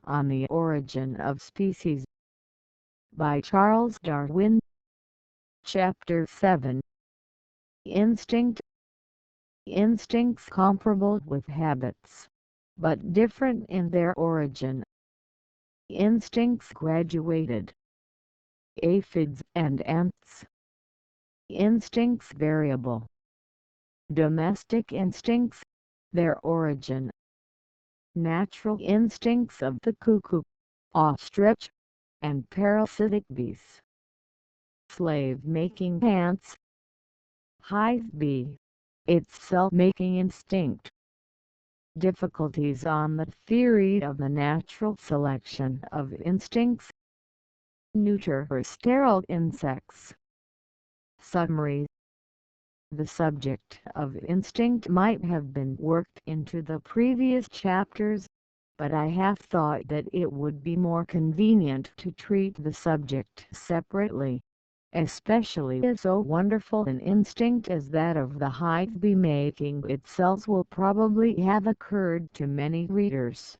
On the Origin of Species by Charles Darwin. Chapter 7. Instinct. Instincts comparable with habits, but different in their origin. Instincts graduated. Aphids and ants. Instincts variable. Domestic instincts, their origin. Natural instincts of the cuckoo, ostrich, and parasitic bees. Slave-making ants. HIVE-BEE, its cell-making instinct. Difficulties on the theory of the natural selection of instincts. Neuter or sterile insects. Summary. The subject of instinct might have been worked into the previous chapters, but I have thought that it would be more convenient to treat the subject separately, especially as so wonderful an instinct as that of the hive bee making its cells will probably have occurred to many readers,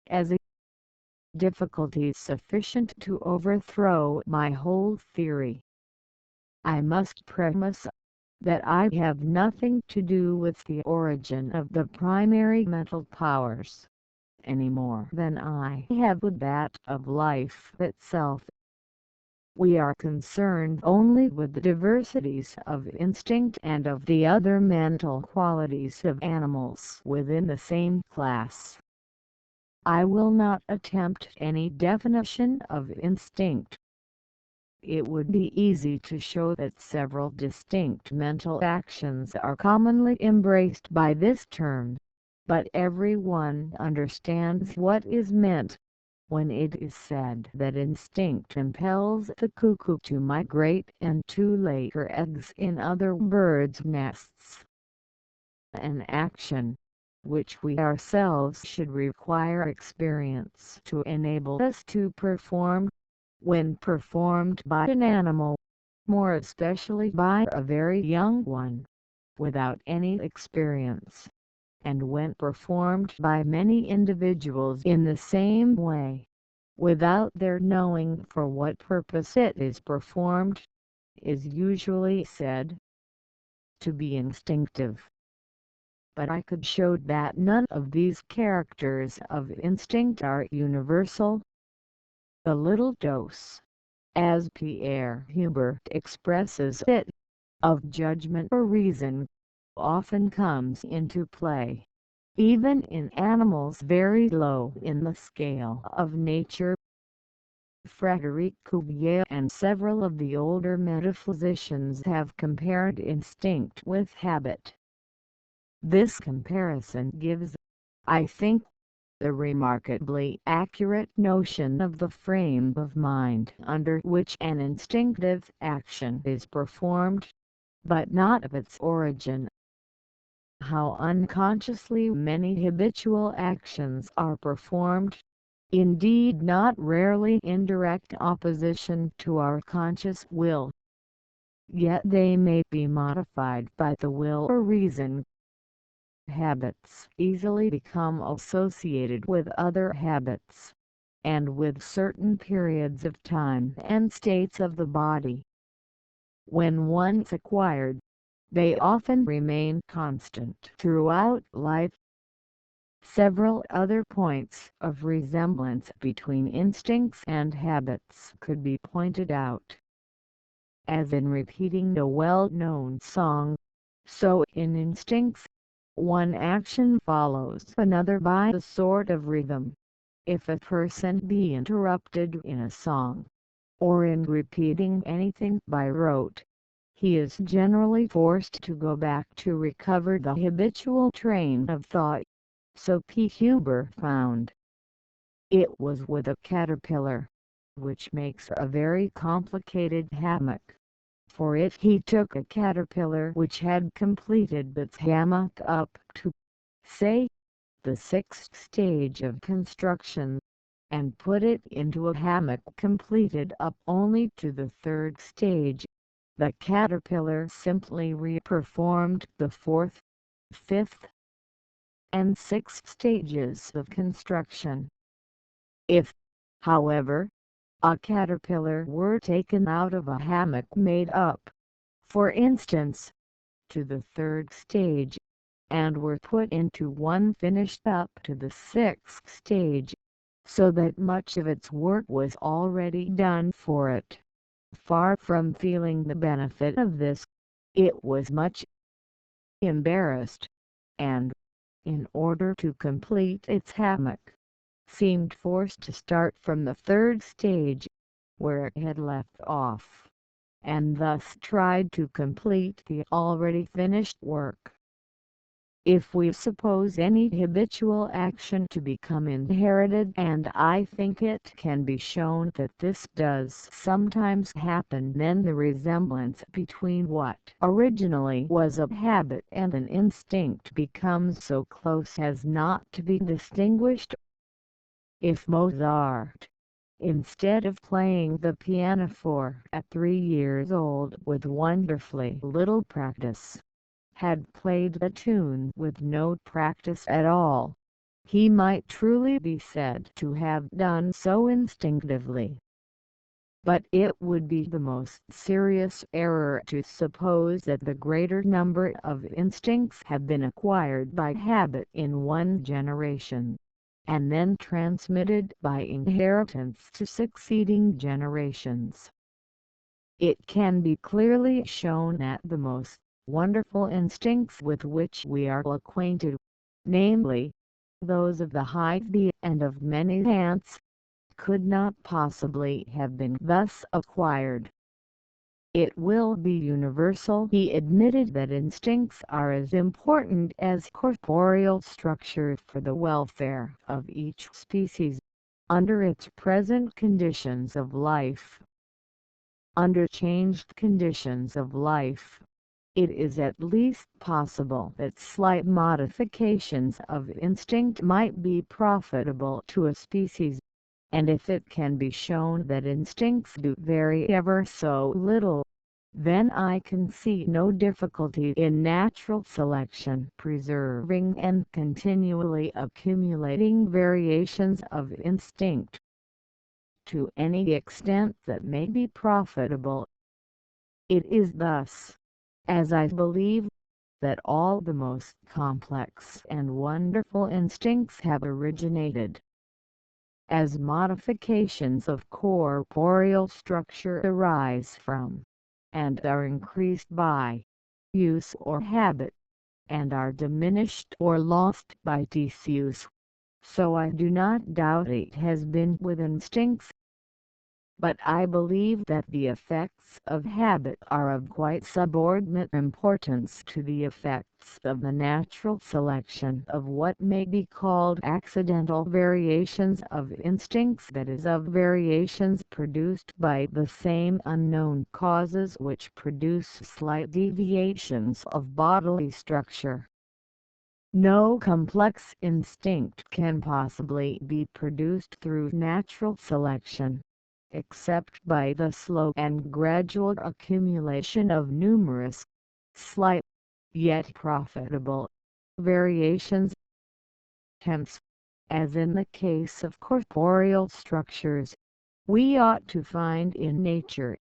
as a difficulty sufficient to overthrow my whole theory. I must premise that I have nothing to do with the origin of the primary mental powers, any more than I have with that of life itself. We are concerned only with the diversities of instinct and of the other mental qualities of animals within the same class. I will not attempt any definition of instinct. It would be easy to show that several distinct mental actions are commonly embraced by this term, but everyone understands what is meant when it is said that instinct impels the cuckoo to migrate and to lay her eggs in other birds' nests. An action which we ourselves should require experience to enable us to perform, when performed by an animal, more especially by a very young one, without any experience, and when performed by many individuals in the same way, without their knowing for what purpose it is performed, is usually said to be instinctive. But I could show that none of these characters of instinct are universal. The little dose, as Pierre Hubert expresses it, of judgment or reason, often comes into play, even in animals very low in the scale of nature. Frédéric Cuvier and several of the older metaphysicians have compared instinct with habit. This comparison gives, I think, a remarkably accurate notion of the frame of mind under which an instinctive action is performed, but not of its origin. How unconsciously many habitual actions are performed, indeed not rarely in direct opposition to our conscious will. Yet they may be modified by the will or reason. Habits easily become associated with other habits, and with certain periods of time and states of the body. When once acquired, they often remain constant throughout life. Several other points of resemblance between instincts and habits could be pointed out. As in repeating a well-known song, so in instincts, one action follows another by a sort of rhythm. If a person be interrupted in a song, or in repeating anything by rote, he is generally forced to go back to recover the habitual train of thought. So P. Huber found. It was with a caterpillar, which makes a very complicated hammock. For if he took a caterpillar which had completed its hammock up to, say, the 6th stage of construction, and put it into a hammock completed up only to the 3rd stage, the caterpillar simply re-performed the 4th, 5th, and 6th stages of construction. If, however, a caterpillar were taken out of a hammock made up, for instance, to the third stage, and were put into one finished up to the sixth stage, so that much of its work was already done for it, far from feeling the benefit of this, it was much embarrassed, and, in order to complete its hammock, seemed forced to start from the third stage, where it had left off, and thus tried to complete the already finished work. If we suppose any habitual action to become inherited, and I think it can be shown that this does sometimes happen, then the resemblance between what originally was a habit and an instinct becomes so close as not to be distinguished. If Mozart, instead of playing the pianoforte at 3 years old with wonderfully little practice, had played the tune with no practice at all, he might truly be said to have done so instinctively. But it would be the most serious error to suppose that the greater number of instincts have been acquired by habit in one generation, and then transmitted by inheritance to succeeding generations. It can be clearly shown that the most wonderful instincts with which we are acquainted, namely, those of the hive-bee and of many ants, could not possibly have been thus acquired. It will be universally admitted that instincts are as important as corporeal structure for the welfare of each species, under its present conditions of life. Under changed conditions of life, it is at least possible that slight modifications of instinct might be profitable to a species, and if it can be shown that instincts do vary ever so little, then I can see no difficulty in natural selection preserving and continually accumulating variations of instinct, to any extent that may be profitable. It is thus, as I believe, that all the most complex and wonderful instincts have originated. As modifications of corporeal structure arise from, and are increased by, use or habit, and are diminished or lost by disuse, so I do not doubt it has been with instincts. But I believe that the effects of habit are of quite subordinate importance to the effects of the natural selection of what may be called accidental variations of instincts, that is, of variations produced by the same unknown causes which produce slight deviations of bodily structure. No complex instinct can possibly be produced through natural selection, except by the slow and gradual accumulation of numerous, slight, yet profitable, variations. Hence, as in the case of corporeal structures, we ought to find in nature,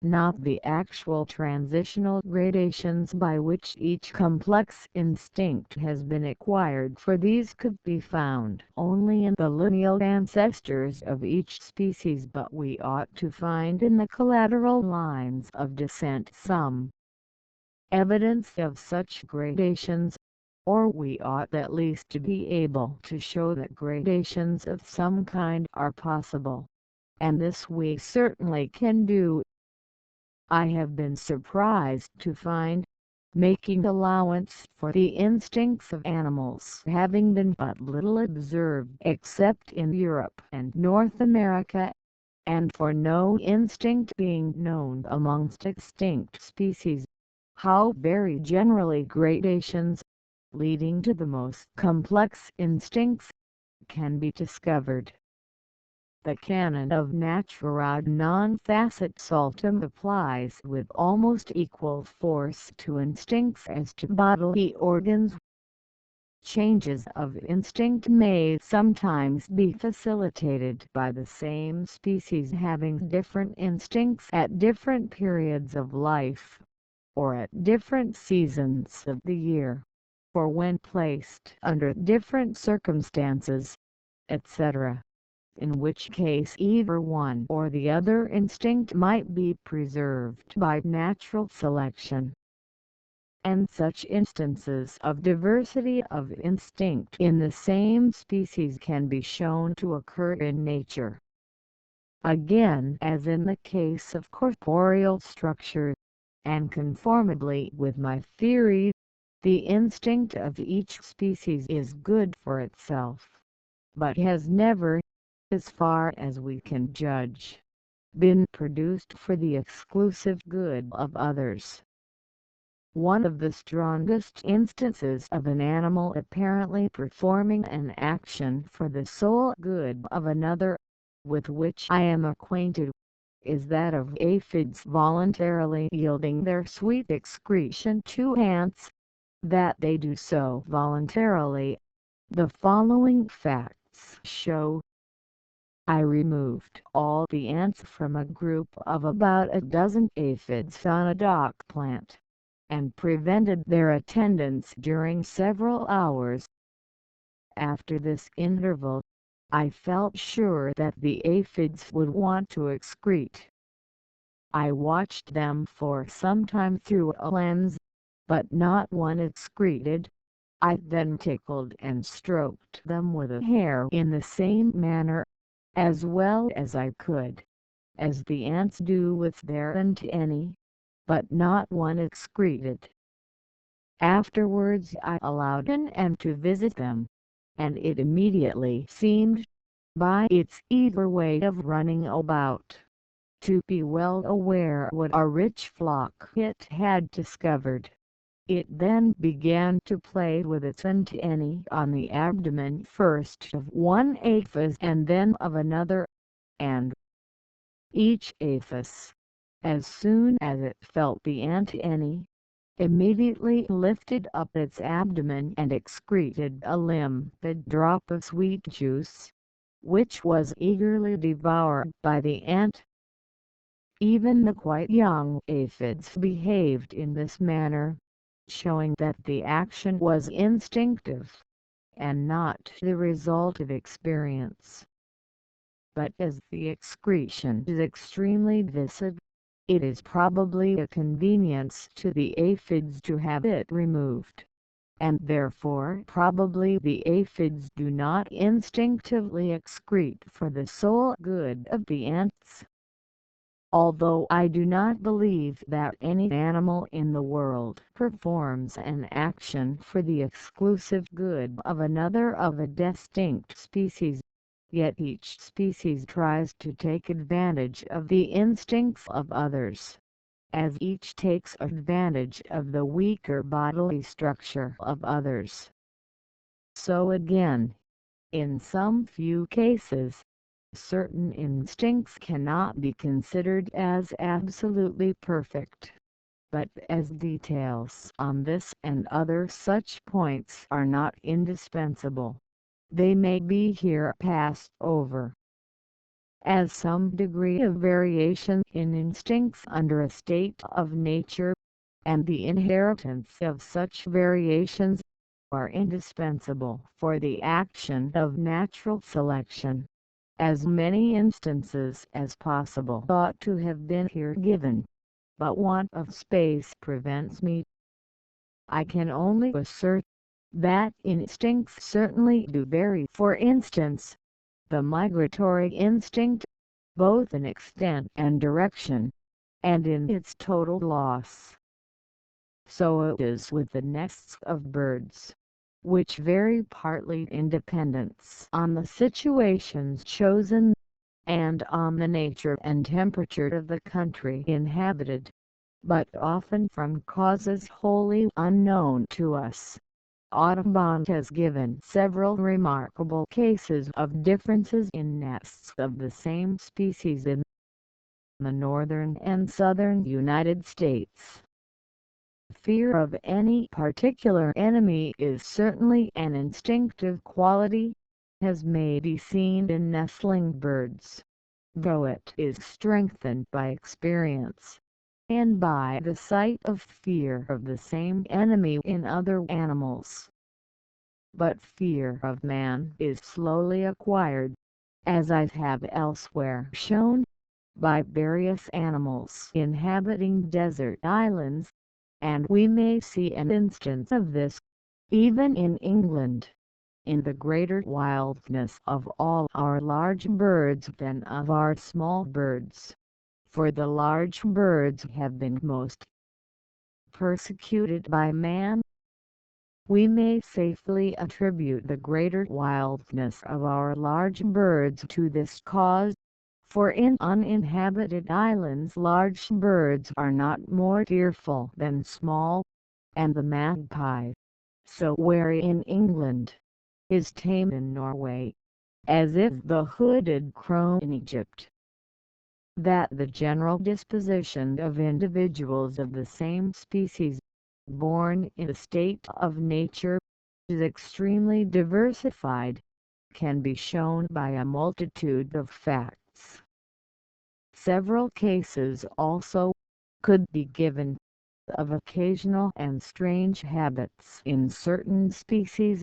not the actual transitional gradations by which each complex instinct has been acquired, for these could be found only in the lineal ancestors of each species, but we ought to find in the collateral lines of descent some evidence of such gradations, or we ought at least to be able to show that gradations of some kind are possible, and this we certainly can do. I have been surprised to find, making allowance for the instincts of animals having been but little observed except in Europe and North America, and for no instinct being known amongst extinct species, how very generally gradations, leading to the most complex instincts, can be discovered. The canon of natura non facit saltum applies with almost equal force to instincts as to bodily organs. Changes of instinct may sometimes be facilitated by the same species having different instincts at different periods of life, or at different seasons of the year, or when placed under different circumstances, etc., in which case either one or the other instinct might be preserved by natural selection. And such instances of diversity of instinct in the same species can be shown to occur in nature. Again, as in the case of corporeal structure, and conformably with my theory, the instinct of each species is good for itself, but has never, as far as we can judge, been produced for the exclusive good of others. One of the strongest instances of an animal apparently performing an action for the sole good of another, with which I am acquainted, is that of aphids voluntarily yielding their sweet excretion to ants. That they do so voluntarily, the following facts show. I removed all the ants from a group of about a dozen aphids on a dock plant, and prevented their attendance during several hours. After this interval, I felt sure that the aphids would want to excrete. I watched them for some time through a lens, but not one excreted. I then tickled and stroked them with a hair in the same manner, as well as I could, as the ants do with their antennae, but not one excreted. Afterwards I allowed an ant to visit them, and it immediately seemed, by its eager way of running about, to be well aware what a rich flock it had discovered. It then began to play with its antennae on the abdomen first of one aphis and then of another, and each aphis, as soon as it felt the antennae, immediately lifted up its abdomen and excreted a limpid drop of sweet juice, which was eagerly devoured by the ant. Even the quite young aphids behaved in this manner, showing that the action was instinctive, and not the result of experience. But as the excretion is extremely viscid, it is probably a convenience to the aphids to have it removed, and therefore probably the aphids do not instinctively excrete for the sole good of the ants. Although I do not believe that any animal in the world performs an action for the exclusive good of another of a distinct species, yet each species tries to take advantage of the instincts of others, as each takes advantage of the weaker bodily structure of others. So again, in some few cases, certain instincts cannot be considered as absolutely perfect, but as details on this and other such points are not indispensable, they may be here passed over. As some degree of variation in instincts under a state of nature, and the inheritance of such variations, are indispensable for the action of natural selection, as many instances as possible ought to have been here given, but want of space prevents me. I can only assert that instincts certainly do vary. For instance, the migratory instinct, both in extent and direction, and in its total loss. So it is with the nests of birds, which vary partly in dependence on the situations chosen, and on the nature and temperature of the country inhabited, but often from causes wholly unknown to us. Audubon has given several remarkable cases of differences in nests of the same species in the northern and southern United States. fear of any particular enemy is certainly an instinctive quality, as may be seen in nestling birds, though it is strengthened by experience, and by the sight of fear of the same enemy in other animals. But fear of man is slowly acquired, as I have elsewhere shown, by various animals inhabiting desert islands, and we may see an instance of this, even in England, in the greater wildness of all our large birds than of our small birds, for the large birds have been most persecuted by man. We may safely attribute the greater wildness of our large birds to this cause, for in uninhabited islands large birds are not more fearful than small, and the magpie, so wary in England, is tame in Norway, as is the hooded crow in Egypt. That the general disposition of individuals of the same species, born in a state of nature, is extremely diversified, can be shown by a multitude of facts. Several cases also could be given of occasional and strange habits in certain species,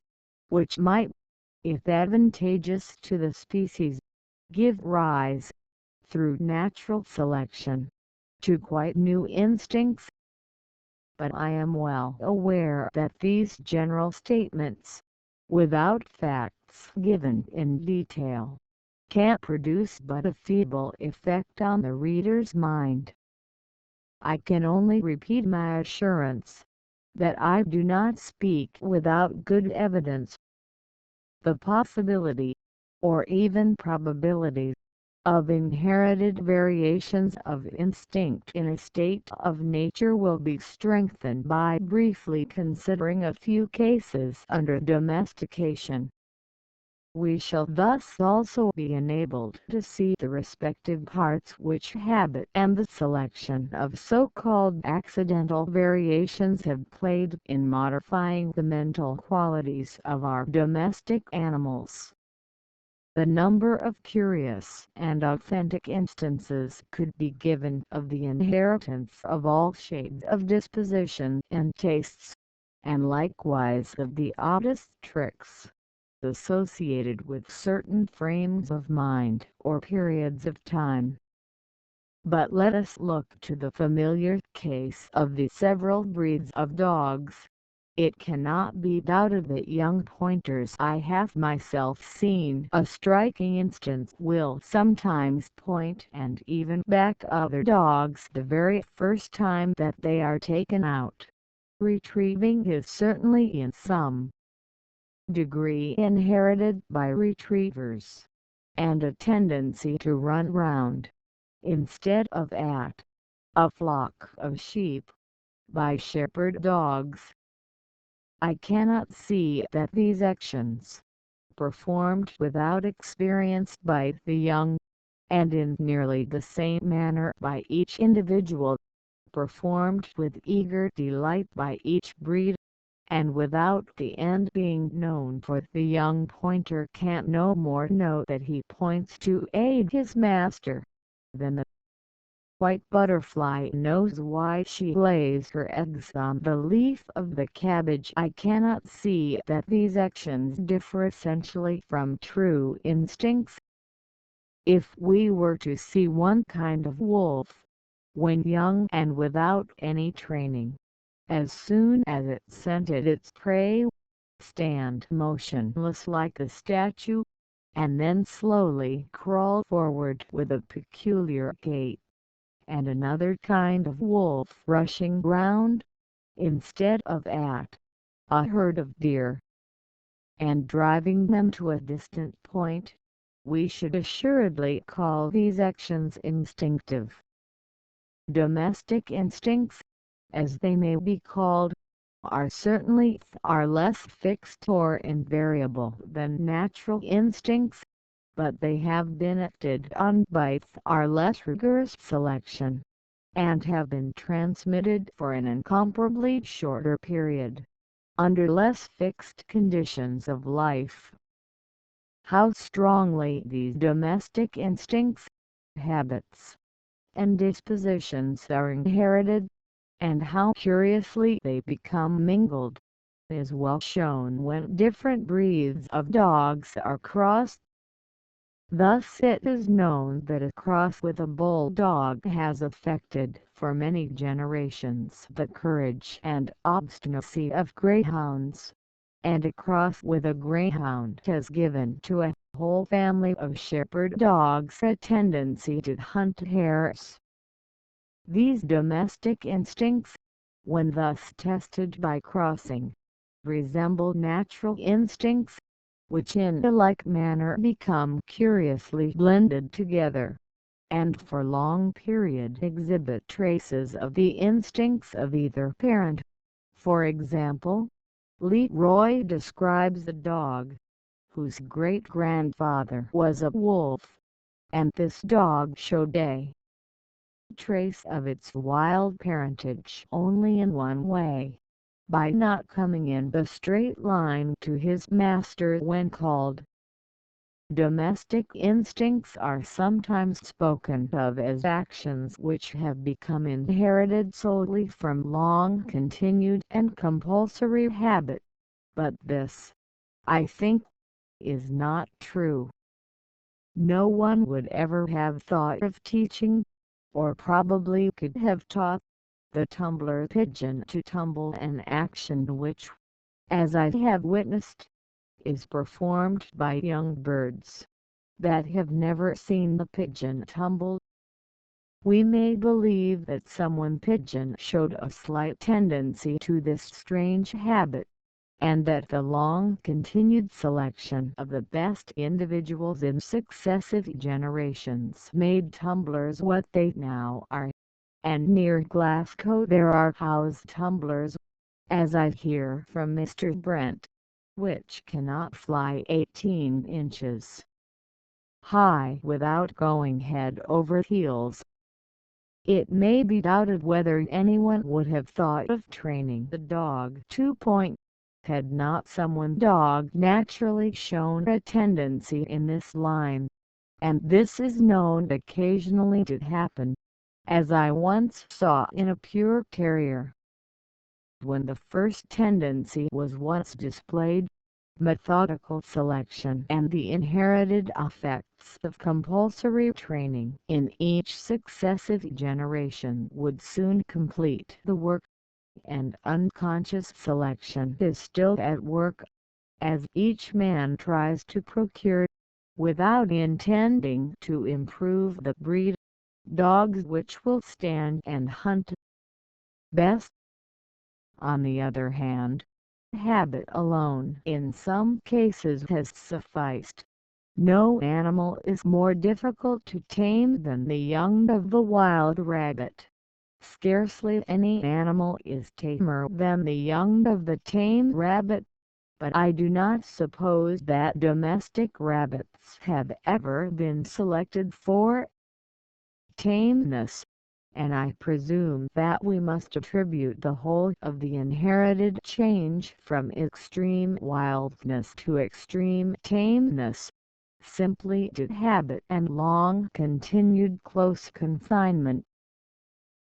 which might, if advantageous to the species, give rise, through natural selection, to quite new instincts. But I am well aware that these general statements, without facts given in detail, can produce but a feeble effect on the reader's mind. I can only repeat my assurance that I do not speak without good evidence. The possibility, or even probability, of inherited variations of instinct in a state of nature will be strengthened by briefly considering a few cases under domestication. We shall thus also be enabled to see the respective parts which habit and the selection of so-called accidental variations have played in modifying the mental qualities of our domestic animals. The number of curious and authentic instances could be given of the inheritance of all shades of disposition and tastes, and likewise of the oddest tricks associated with certain frames of mind or periods of time. But let us look to the familiar case of the several breeds of dogs. It cannot be doubted that young pointers I have myself seen a striking instance will sometimes point and even back other dogs the very first time that they are taken out. Retrieving is certainly in some degree inherited by retrievers, and a tendency to run round, instead of at, a flock of sheep, by shepherd dogs. I cannot see that these actions, performed without experience by the young, and in nearly the same manner by each individual, performed with eager delight by each breed, and without the end being known, for the young pointer can't no more know that he points to aid his master, than the white butterfly knows why she lays her eggs on the leaf of the cabbage. I cannot see that these actions differ essentially from true instincts. If we were to see one kind of wolf, when young and without any training, as soon as it scented its prey, stand motionless like a statue, and then slowly crawl forward with a peculiar gait, and another kind of wolf rushing round, instead of at, a herd of deer, and driving them to a distant point, we should assuredly call these actions instinctive. Domestic instincts, as they may be called, are certainly far less fixed or invariable than natural instincts, but they have been acted on by far less rigorous selection, and have been transmitted for an incomparably shorter period, under less fixed conditions of life. How strongly these domestic instincts, habits, and dispositions are inherited, and how curiously they become mingled, is well shown when different breeds of dogs are crossed. Thus it is known that a cross with a bulldog has affected for many generations the courage and obstinacy of greyhounds, and a cross with a greyhound has given to a whole family of shepherd dogs a tendency to hunt hares. These domestic instincts, when thus tested by crossing, resemble natural instincts, which in a like manner become curiously blended together, and for long period exhibit traces of the instincts of either parent. For example, Leroy describes a dog, whose great-grandfather was a wolf, and this dog showed a trace of its wild parentage only in one way, by not coming in the straight line to his master when called. Domestic instincts are sometimes spoken of as actions which have become inherited solely from long-continued and compulsory habit, but this, I think, is not true. No one would ever have thought of teaching, or probably could have taught, the tumbler pigeon to tumble, an action which, as I have witnessed, is performed by young birds that have never seen the pigeon tumble. We may believe that someone pigeon showed a slight tendency to this strange habit, and that the long-continued selection of the best individuals in successive generations made tumblers what they now are, and near Glasgow there are house tumblers, as I hear from Mr. Brent, which cannot fly 18 inches high without going head over heels. It may be doubted whether anyone would have thought of training the dog to point, had not someone dog naturally shown a tendency in this line, and this is known occasionally to happen, as I once saw in a pure terrier. When the first tendency was once displayed, methodical selection and the inherited effects of compulsory training in each successive generation would soon complete the work, and unconscious selection is still at work, as each man tries to procure, without intending to improve the breed, dogs which will stand and hunt best. On the other hand, habit alone in some cases has sufficed. No animal is more difficult to tame than the young of the wild rabbit. Scarcely any animal is tamer than the young of the tame rabbit, but I do not suppose that domestic rabbits have ever been selected for tameness, and I presume that we must attribute the whole of the inherited change from extreme wildness to extreme tameness, simply to habit and long-continued close confinement.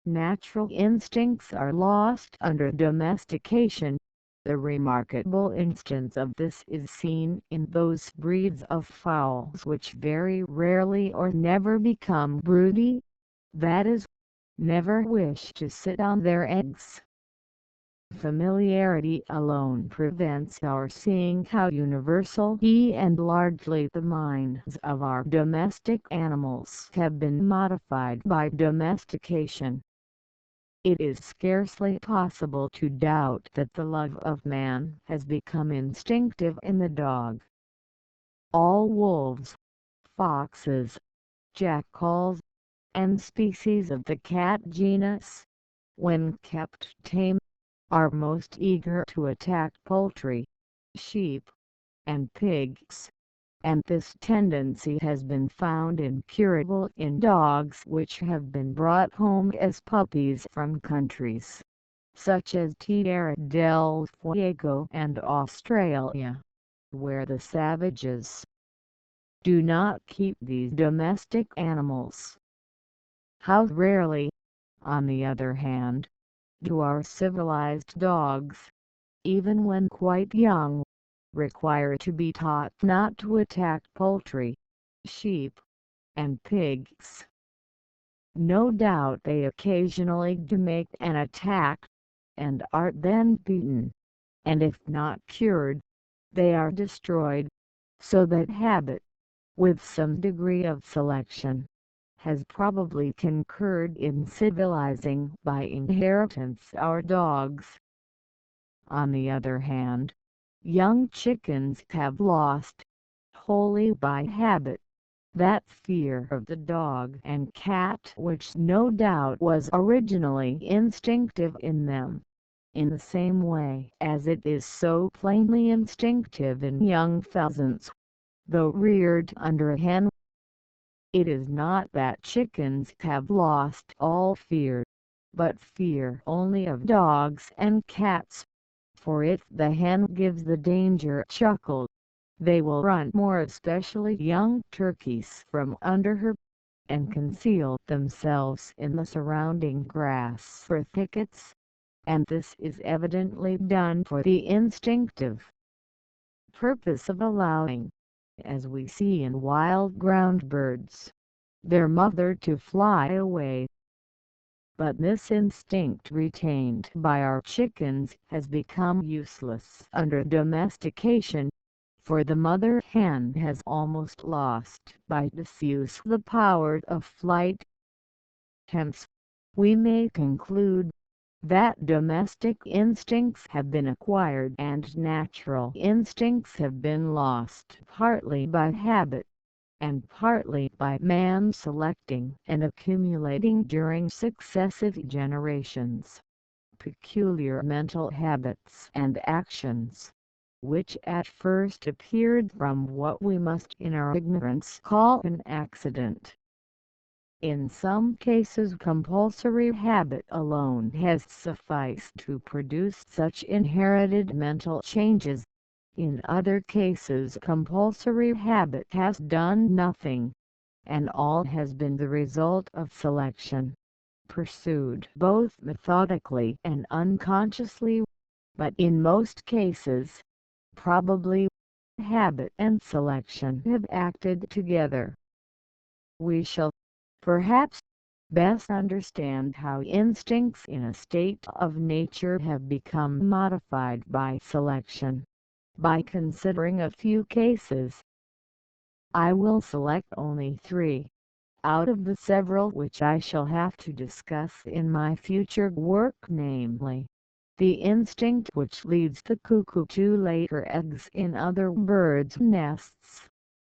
Natural instincts are lost under domestication. The remarkable instance of this is seen in those breeds of fowls which very rarely or never become broody, that is, never wish to sit on their eggs. Familiarity alone prevents our seeing how universal and largely the minds of our domestic animals have been modified by domestication. It is scarcely possible to doubt that the love of man has become instinctive in the dog. All wolves, foxes, jackals, and species of the cat genus, when kept tame, are most eager to attack poultry, sheep, and pigs, and this tendency has been found incurable in dogs which have been brought home as puppies from countries such as Tierra del Fuego and Australia, where the savages do not keep these domestic animals. How rarely, on the other hand, do our civilized dogs, even when quite young, require to be taught not to attack poultry, sheep, and pigs. No doubt they occasionally do make an attack, and are then beaten, and if not cured, they are destroyed, so that habit, with some degree of selection, has probably concurred in civilizing by inheritance our dogs. On the other hand, young chickens have lost, wholly by habit, that fear of the dog and cat which no doubt was originally instinctive in them, in the same way as it is so plainly instinctive in young pheasants, though reared under a hen. It is not that chickens have lost all fear, but fear only of dogs and cats, for if the hen gives the danger chuckle, they will run, more especially young turkeys, from under her, and conceal themselves in the surrounding grass or thickets, and this is evidently done for the instinctive purpose of allowing, as we see in wild ground birds, their mother to fly away. But this instinct retained by our chickens has become useless under domestication, for the mother hen has almost lost by disuse the power of flight. Hence, we may conclude that domestic instincts have been acquired and natural instincts have been lost, partly by habit, and partly by man selecting and accumulating during successive generations peculiar mental habits and actions, which at first appeared from what we must in our ignorance call an accident. In some cases compulsory habit alone has sufficed to produce such inherited mental changes. In other cases compulsory habit has done nothing, and all has been the result of selection, pursued both methodically and unconsciously, but in most cases, probably, habit and selection have acted together. We shall, perhaps, best understand how instincts in a state of nature have become modified by selection, by considering a few cases. I will select only 3, out of the several which I shall have to discuss in my future work, namely, the instinct which leads the cuckoo to lay her eggs in other birds' nests,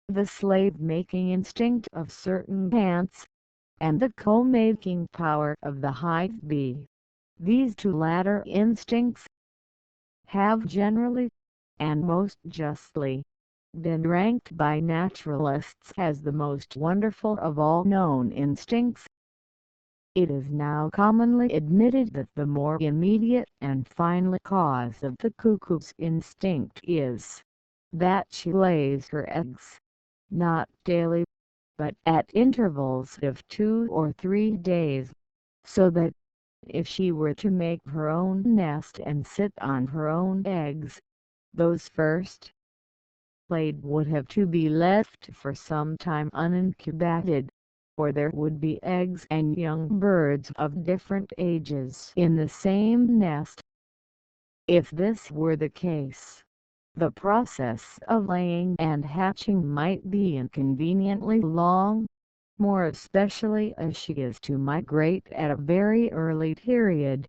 the slave-making instinct of certain ants, and the comb-making power of the hive-bee. These 2 latter instincts have generally, and most justly, been ranked by naturalists as the most wonderful of all known instincts. It is now commonly admitted that the more immediate and final cause of the cuckoo's instinct is that she lays her eggs, not daily, but at intervals of 2 or 3 days, so that, if she were to make her own nest and sit on her own eggs, those first laid would have to be left for some time unincubated, for there would be eggs and young birds of different ages in the same nest. If this were the case, the process of laying and hatching might be inconveniently long, more especially as she is to migrate at a very early period,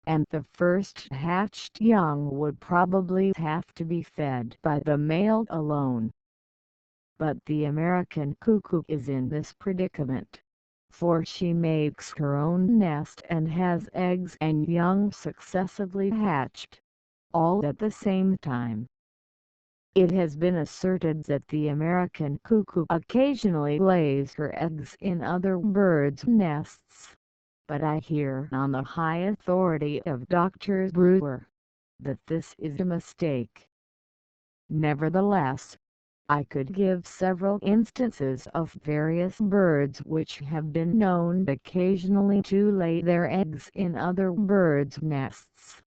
and the first hatched young would probably have to be fed by the male alone. But the American cuckoo is in this predicament, for she makes her own nest and has eggs and young successively hatched, all at the same time. It has been asserted that the American cuckoo occasionally lays her eggs in other birds' nests, but I hear on the high authority of Dr. Brewer that this is a mistake. Nevertheless, I could give several instances of various birds which have been known occasionally to lay their eggs in other birds' nests.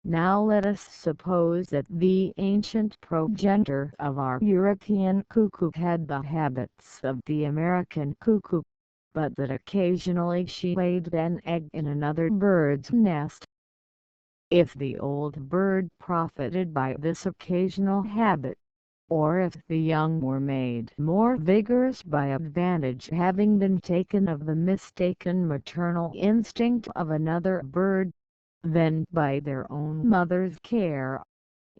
Now let us suppose that the ancient progenitor of our European cuckoo had the habits of the American cuckoo, but that occasionally she laid an egg in another bird's nest. If the old bird profited by this occasional habit, or if the young were made more vigorous by advantage having been taken of the mistaken maternal instinct of another bird, then by their own mother's care,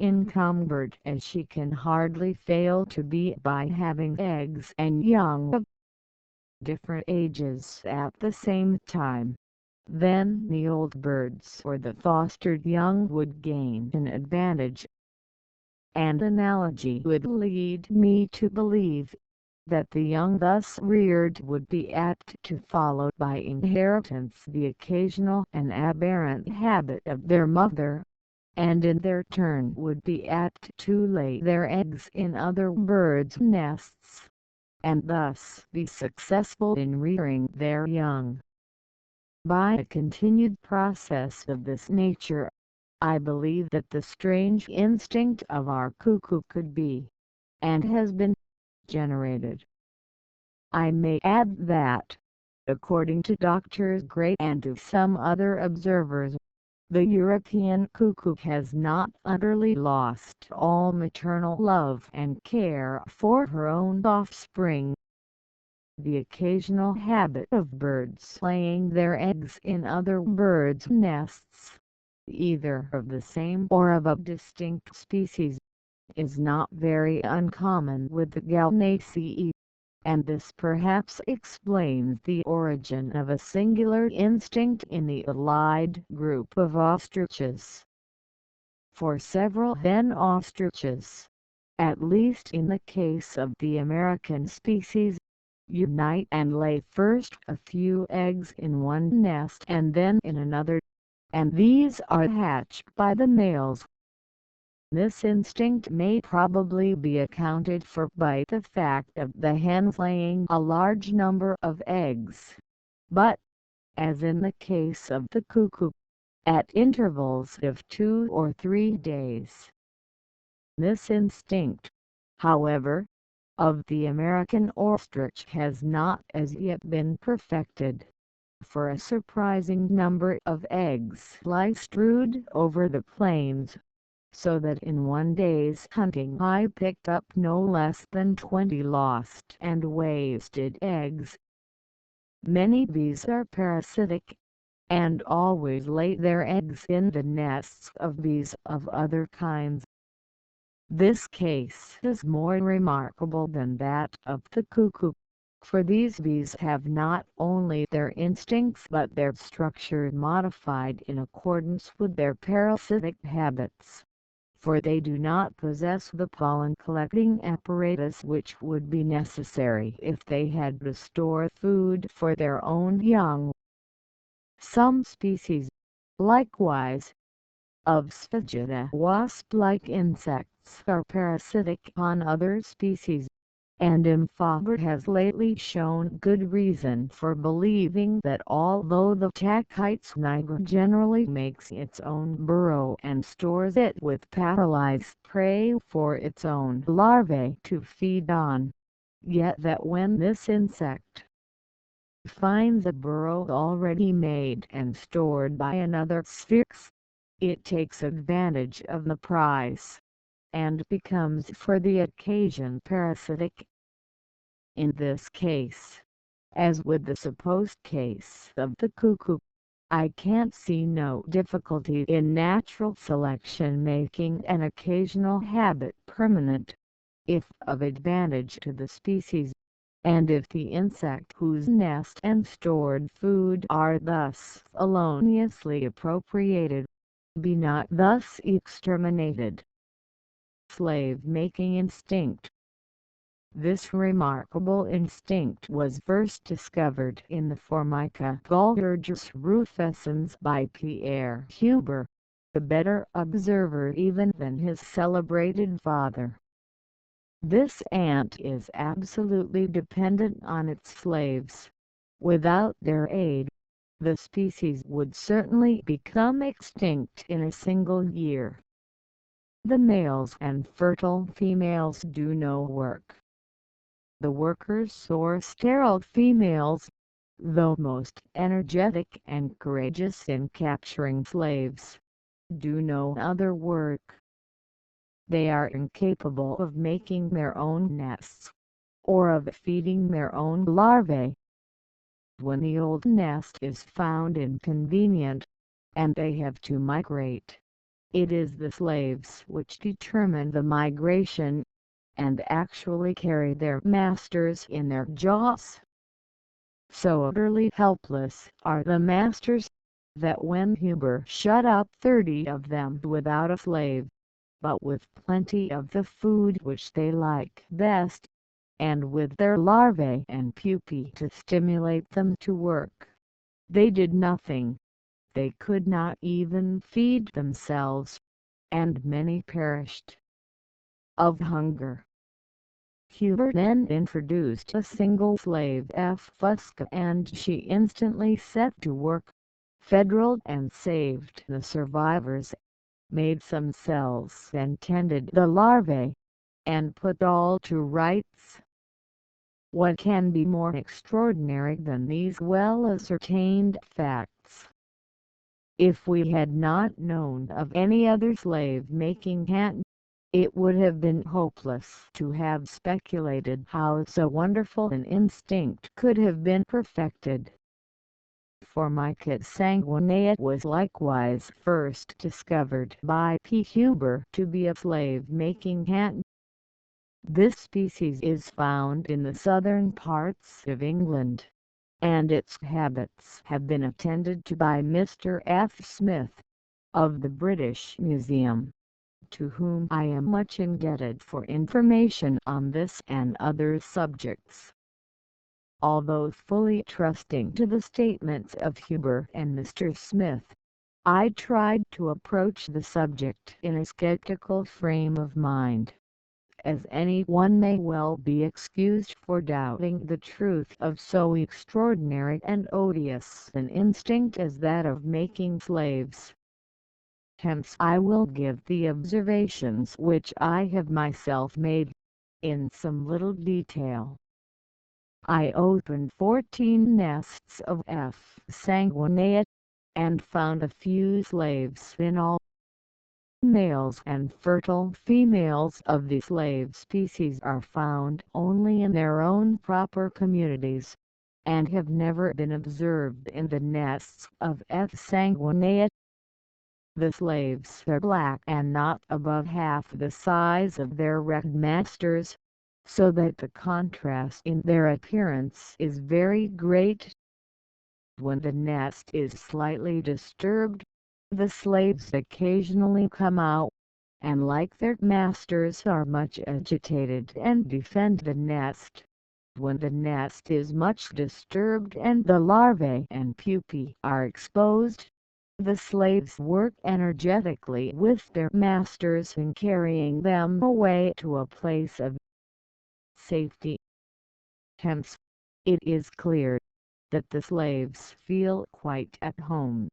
encumbered as she can hardly fail to be by having eggs and young of different ages at the same time, then the old birds or the fostered young would gain an advantage. An analogy would lead me to believe that the young thus reared would be apt to follow by inheritance the occasional and aberrant habit of their mother, and in their turn would be apt to lay their eggs in other birds' nests, and thus be successful in rearing their young. By a continued process of this nature, I believe that the strange instinct of our cuckoo could be, and has been, generated. I may add that, according to Dr. Gray and to some other observers, the European cuckoo has not utterly lost all maternal love and care for her own offspring. The occasional habit of birds laying their eggs in other birds' nests, either of the same or of a distinct species, is not very uncommon with the Gallinaceae, and this perhaps explains the origin of a singular instinct in the allied group of ostriches. For several hen ostriches, at least in the case of the American species, unite and lay first a few eggs in one nest and then in another, and these are hatched by the males. This instinct may probably be accounted for by the fact of the hens laying a large number of eggs, but, as in the case of the cuckoo, at intervals of 2 or 3 days. This instinct, however, of the American ostrich has not as yet been perfected, for a surprising number of eggs lie strewed over the plains, so that in one day's hunting I picked up no less than 20 lost and wasted eggs. Many bees are parasitic, and always lay their eggs in the nests of bees of other kinds. This case is more remarkable than that of the cuckoo, for these bees have not only their instincts but their structure modified in accordance with their parasitic habits, for they do not possess the pollen-collecting apparatus which would be necessary if they had to store food for their own young. Some species, likewise, of Sphygida wasp-like insects are parasitic on other species, and Faber has lately shown good reason for believing that although the Tachyites niger generally makes its own burrow and stores it with paralyzed prey for its own larvae to feed on, yet that when this insect finds a burrow already made and stored by another sphinx, it takes advantage of the prize, and becomes for the occasion parasitic. In this case, as with the supposed case of the cuckoo, I can't see no difficulty in natural selection making an occasional habit permanent, if of advantage to the species, and if the insect whose nest and stored food are thus feloniously appropriated, be not thus exterminated. slave-making instinct. This remarkable instinct was first discovered in the Formica Galgorgus rufescens by Pierre Huber, a better observer even than his celebrated father. This ant is absolutely dependent on its slaves. Without their aid, the species would certainly become extinct in a single year. The males and fertile females do no work. The workers or sterile females, though most energetic and courageous in capturing slaves, do no other work. They are incapable of making their own nests, or of feeding their own larvae. When the old nest is found inconvenient, and they have to migrate, it is the slaves which determine the migration, and actually carry their masters in their jaws. So utterly helpless are the masters, that when Huber shut up 30 of them without a slave, but with plenty of the food which they like best, and with their larvae and pupae to stimulate them to work, they did nothing. They could not even feed themselves, and many perished of hunger. Huber then introduced a single slave F. Fusca, and she instantly set to work, federaled and saved the survivors, made some cells and tended the larvae, and put all to rights. What can be more extraordinary than these well-ascertained facts? If we had not known of any other slave-making ant, it would have been hopeless to have speculated how so wonderful an instinct could have been perfected. Formica sanguinea was likewise first discovered by P. Huber to be a slave-making ant. This species is found in the southern parts of England, and its habits have been attended to by Mr. F. Smith, of the British Museum, to whom I am much indebted for information on this and other subjects. Although fully trusting to the statements of Huber and Mr. Smith, I tried to approach the subject in a skeptical frame of mind, as any one may well be excused for doubting the truth of so extraordinary and odious an instinct as that of making slaves. Hence I will give the observations which I have myself made, in some little detail. I opened 14 nests of F. sanguinea, and found a few slaves in all. Males and fertile females of the slave species are found only in their own proper communities, and have never been observed in the nests of F. sanguinea. The slaves are black and not above half the size of their red masters, so that the contrast in their appearance is very great. When the nest is slightly disturbed, the slaves occasionally come out, and like their masters are much agitated and defend the nest. When the nest is much disturbed and the larvae and pupae are exposed, the slaves work energetically with their masters in carrying them away to a place of safety. Hence, it is clear that the slaves feel quite at home.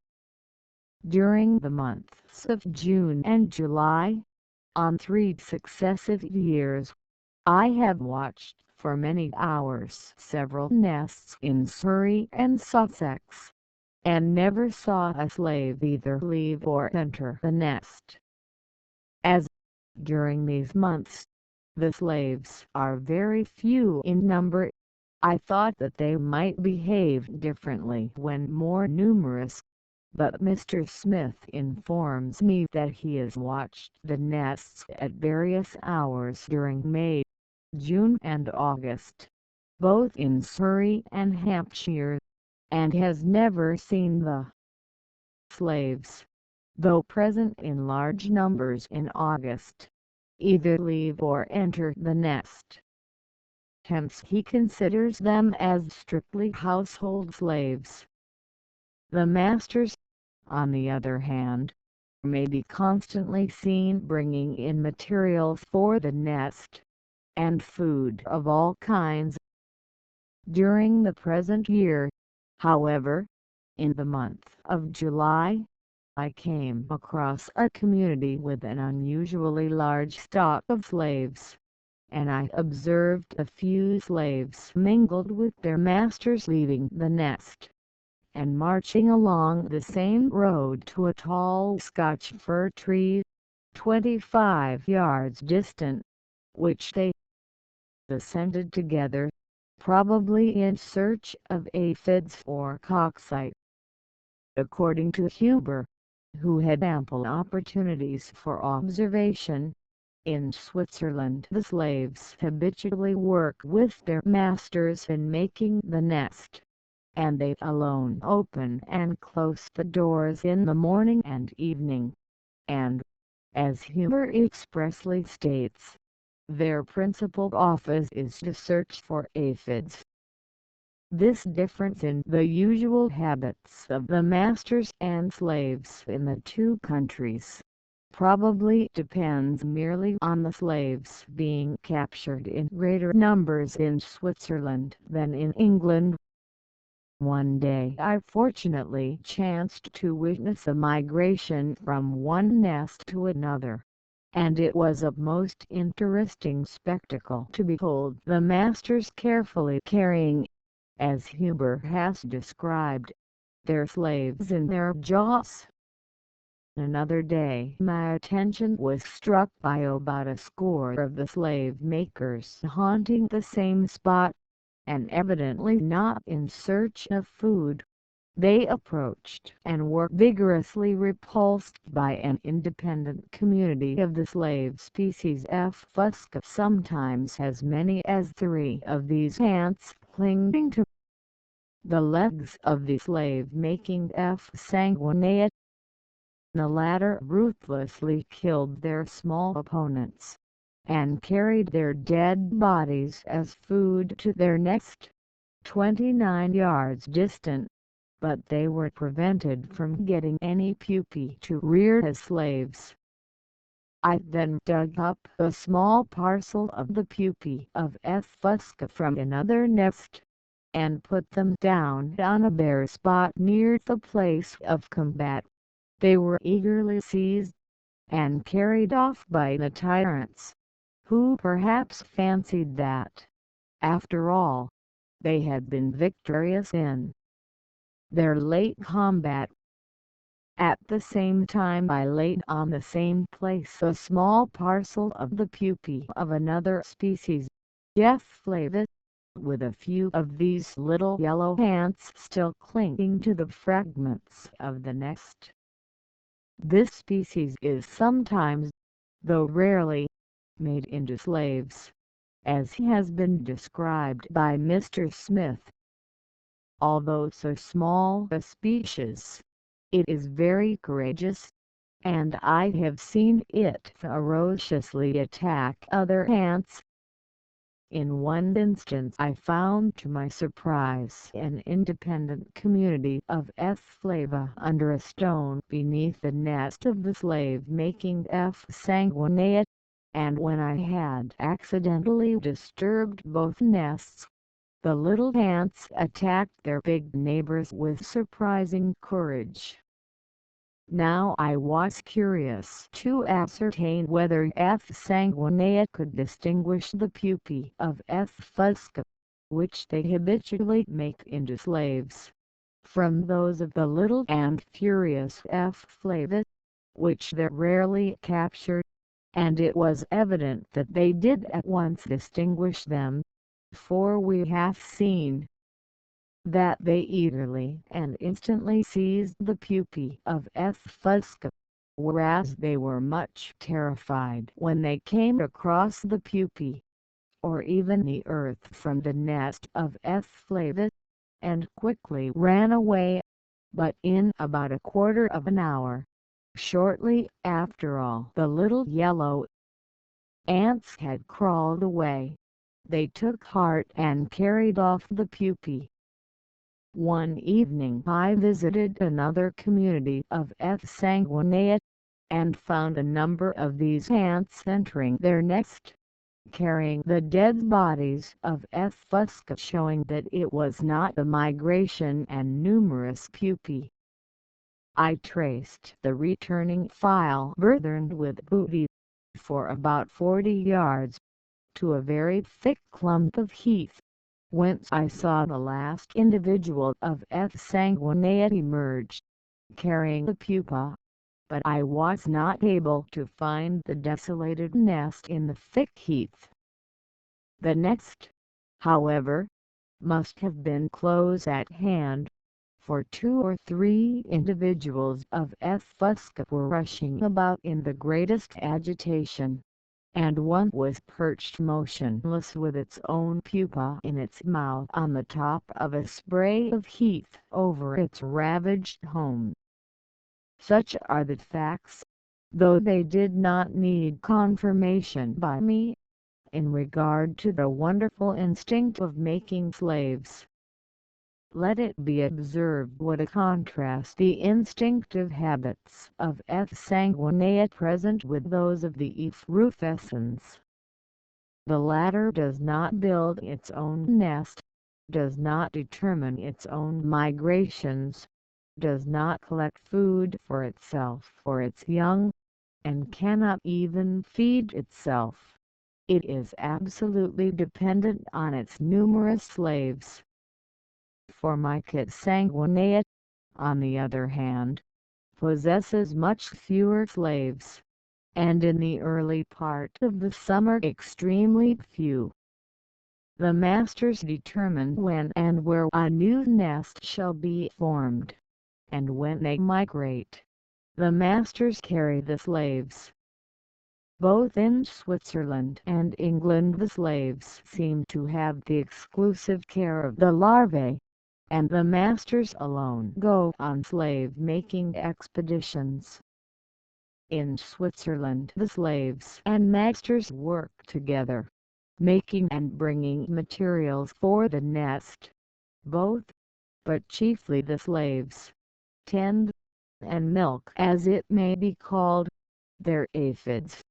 During the months of June and July, on 3 successive years, I have watched for many hours several nests in Surrey and Sussex, and never saw a slave either leave or enter the nest. As, during these months, the slaves are very few in number, I thought that they might behave differently when more numerous, but Mr. Smith informs me that he has watched the nests at various hours during May, June and August, both in Surrey and Hampshire, and has never seen the slaves, though present in large numbers in August. either leave or enter the nest. Hence he considers them as strictly household slaves. The masters, on the other hand, may be constantly seen bringing in materials for the nest, and food of all kinds. During the present year, however, in the month of July, I came across a community with an unusually large stock of slaves, and I observed a few slaves mingled with their masters leaving the nest, and marching along the same road to a tall Scotch fir tree, 25 yards distant, which they ascended together, probably in search of aphids or cocci. According to Huber, who had ample opportunities for observation, in Switzerland the slaves habitually work with their masters in making the nest, and they alone open and close the doors in the morning and evening, and, as Huber expressly states, their principal office is to search for aphids. This difference in the usual habits of the masters and slaves in the two countries probably depends merely on the slaves being captured in greater numbers in Switzerland than in England. One day I fortunately chanced to witness a migration from one nest to another, and it was a most interesting spectacle to behold the masters carefully carrying, as Huber has described, their slaves in their jaws. Another day my attention was struck by about a score of the slave makers haunting the same spot, and evidently not in search of food. They approached and were vigorously repulsed by an independent community of the slave species F. fusca, sometimes as many as 3 of these ants clinging to the legs of the slave-making F. sanguinea. The latter ruthlessly killed their small opponents, and carried their dead bodies as food to their nest, 29 yards distant, but they were prevented from getting any pupae to rear as slaves. I then dug up a small parcel of the pupae of F. fusca from another nest, and put them down on a bare spot near the place of combat. They were eagerly seized, and carried off by the tyrants, who perhaps fancied that, after all, they had been victorious in their late combat. At the same time I laid on the same place a small parcel of the pupae of another species, F. flavus, with a few of these little yellow ants still clinging to the fragments of the nest. This species is sometimes, though rarely, made into slaves, as has been described by Mr. Smith. Although so small a species, it is very courageous, and I have seen it ferociously attack other ants. In one instance I found to my surprise an independent community of F. flava under a stone beneath the nest of the slave-making F. sanguinea, and when I had accidentally disturbed both nests, the little ants attacked their big neighbors with surprising courage. Now I was curious to ascertain whether F. sanguinea could distinguish the pupae of F. fusca, which they habitually make into slaves, from those of the little and furious F. flavus, which they rarely captured, and it was evident that they did at once distinguish them, for we have seen that they eagerly and instantly seized the pupae of F. fusca, whereas they were much terrified when they came across the pupae, or even the earth from the nest of F. flavus, and quickly ran away. But in about a quarter of an hour, shortly after all the little yellow ants had crawled away. They took heart and carried off the pupae. One evening I visited another community of F. sanguinea, and found a number of these ants entering their nest, carrying the dead bodies of F. fusca, showing that it was not a migration and numerous pupae. I traced the returning file burdened with booty for about 40 yards to a very thick clump of heath, whence I saw the last individual of F. sanguinea emerge, carrying the pupa, but I was not able to find the desolated nest in the thick heath. The next, however, must have been close at hand, for 2 or 3 individuals of F. fusca were rushing about in the greatest agitation, and one was perched motionless with its own pupa in its mouth on the top of a spray of heath over its ravaged home. Such are the facts, though they did not need confirmation by me, in regard to the wonderful instinct of making slaves. Let it be observed what a contrast the instinctive habits of F. sanguinea present with those of the F. rufescens. The latter does not build its own nest, does not determine its own migrations, does not collect food for itself or its young, and cannot even feed itself. It is absolutely dependent on its numerous slaves. Formica sanguinea, on the other hand, possesses much fewer slaves, and in the early part of the summer extremely few. The masters determine when and where a new nest shall be formed, and when they migrate, the masters carry the slaves. Both in Switzerland and England the slaves seem to have the exclusive care of the larvae, and the masters alone go on slave-making expeditions. In Switzerland the slaves and masters work together, making and bringing materials for the nest. Both, but chiefly the slaves, tend, and milk as it may be called, their aphids,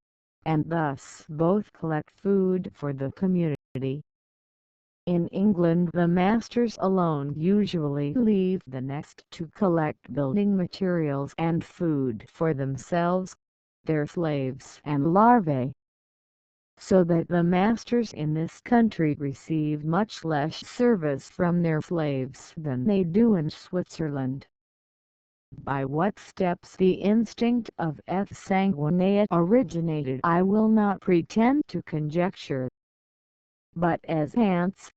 and thus both collect food for the community. In England the masters alone usually leave the nest to collect building materials and food for themselves, their slaves and larvae, so that the masters in this country receive much less service from their slaves than they do in Switzerland. By what steps the instinct of F. sanguinea originated I will not pretend to conjecture, but as ants,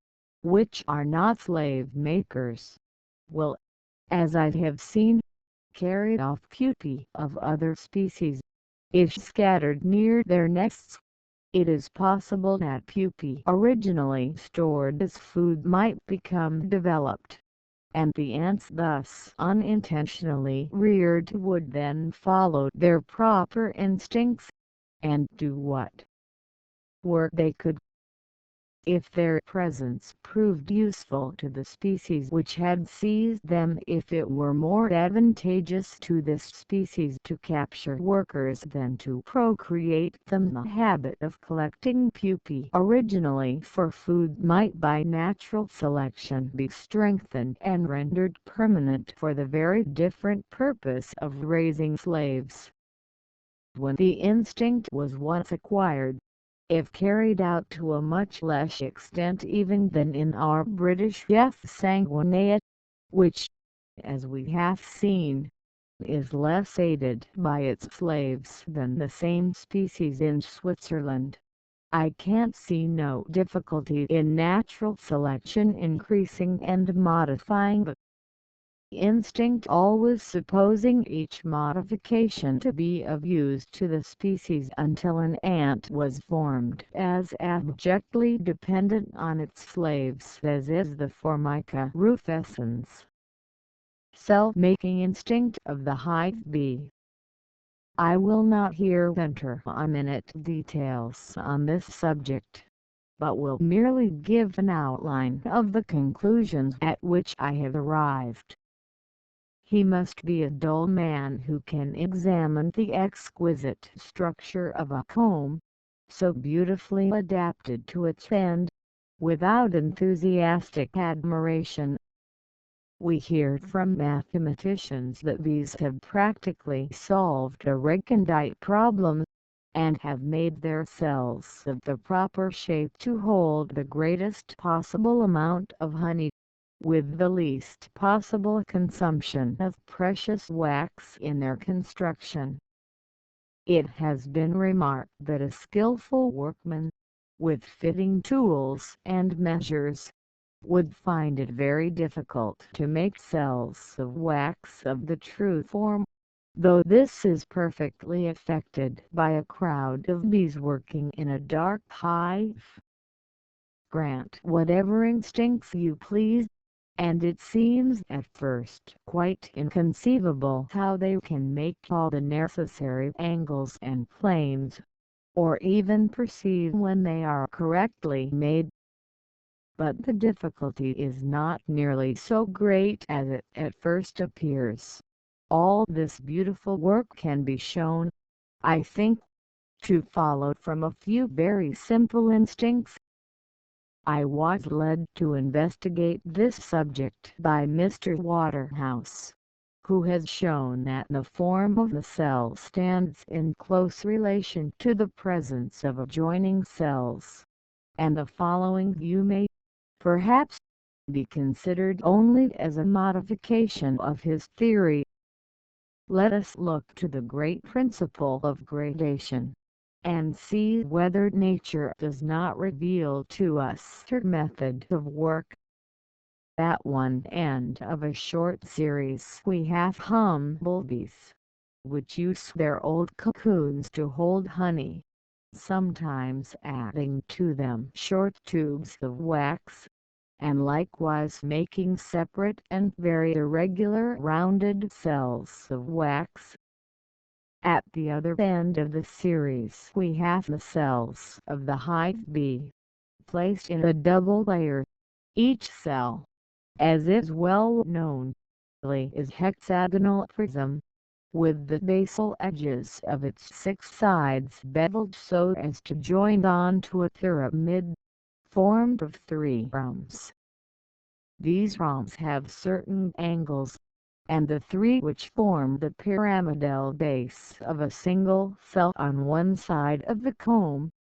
which are not slave-makers, will, as I have seen, carry off pupae of other species, if scattered near their nests. It is possible that pupae originally stored as food might become developed, and the ants thus unintentionally reared would then follow their proper instincts, and do what work they could. If their presence proved useful to the species which had seized them, if it were more advantageous to this species to capture workers than to procreate them, the habit of collecting pupae originally for food might by natural selection be strengthened and rendered permanent for the very different purpose of raising slaves. When the instinct was once acquired, if carried out to a much less extent even than in our British F. sanguinea, which, as we have seen, is less aided by its slaves than the same species in Switzerland, I can't see no difficulty in natural selection increasing and modifying the instinct, always supposing each modification to be of use to the species until an ant was formed as abjectly dependent on its slaves as is the Formica rufescens. Self-making instinct of the hive bee. I will not here enter on minute details on this subject, but will merely give an outline of the conclusions at which I have arrived. He must be a dull man who can examine the exquisite structure of a comb, so beautifully adapted to its end, without enthusiastic admiration. We hear from mathematicians that bees have practically solved a recondite problem, and have made their cells of the proper shape to hold the greatest possible amount of honey, with the least possible consumption of precious wax in their construction. It has been remarked that a skillful workman, with fitting tools and measures, would find it very difficult to make cells of wax of the true form, though this is perfectly effected by a crowd of bees working in a dark hive. Grant whatever instincts you please, and it seems at first quite inconceivable how they can make all the necessary angles and planes, or even perceive when they are correctly made. But the difficulty is not nearly so great as it at first appears. All this beautiful work can be shown, I think, to follow from a few very simple instincts. I was led to investigate this subject by Mr. Waterhouse, who has shown that the form of the cell stands in close relation to the presence of adjoining cells, and the following view may, perhaps, be considered only as a modification of his theory. Let us look to the great principle of gradation, and see whether nature does not reveal to us her method of work. At one end of a short series we have humblebees, which use their old cocoons to hold honey, sometimes adding to them short tubes of wax, and likewise making separate and very irregular rounded cells of wax. At the other end of the series we have the cells of the hive-bee, placed in a double layer. Each cell, as is well known, is hexagonal prism, with the basal edges of its 6 sides beveled so as to join on to a pyramid, formed of 3 rhombs. These rhombs have certain angles, and the 3 which form the pyramidal base of a single cell on one side of the comb,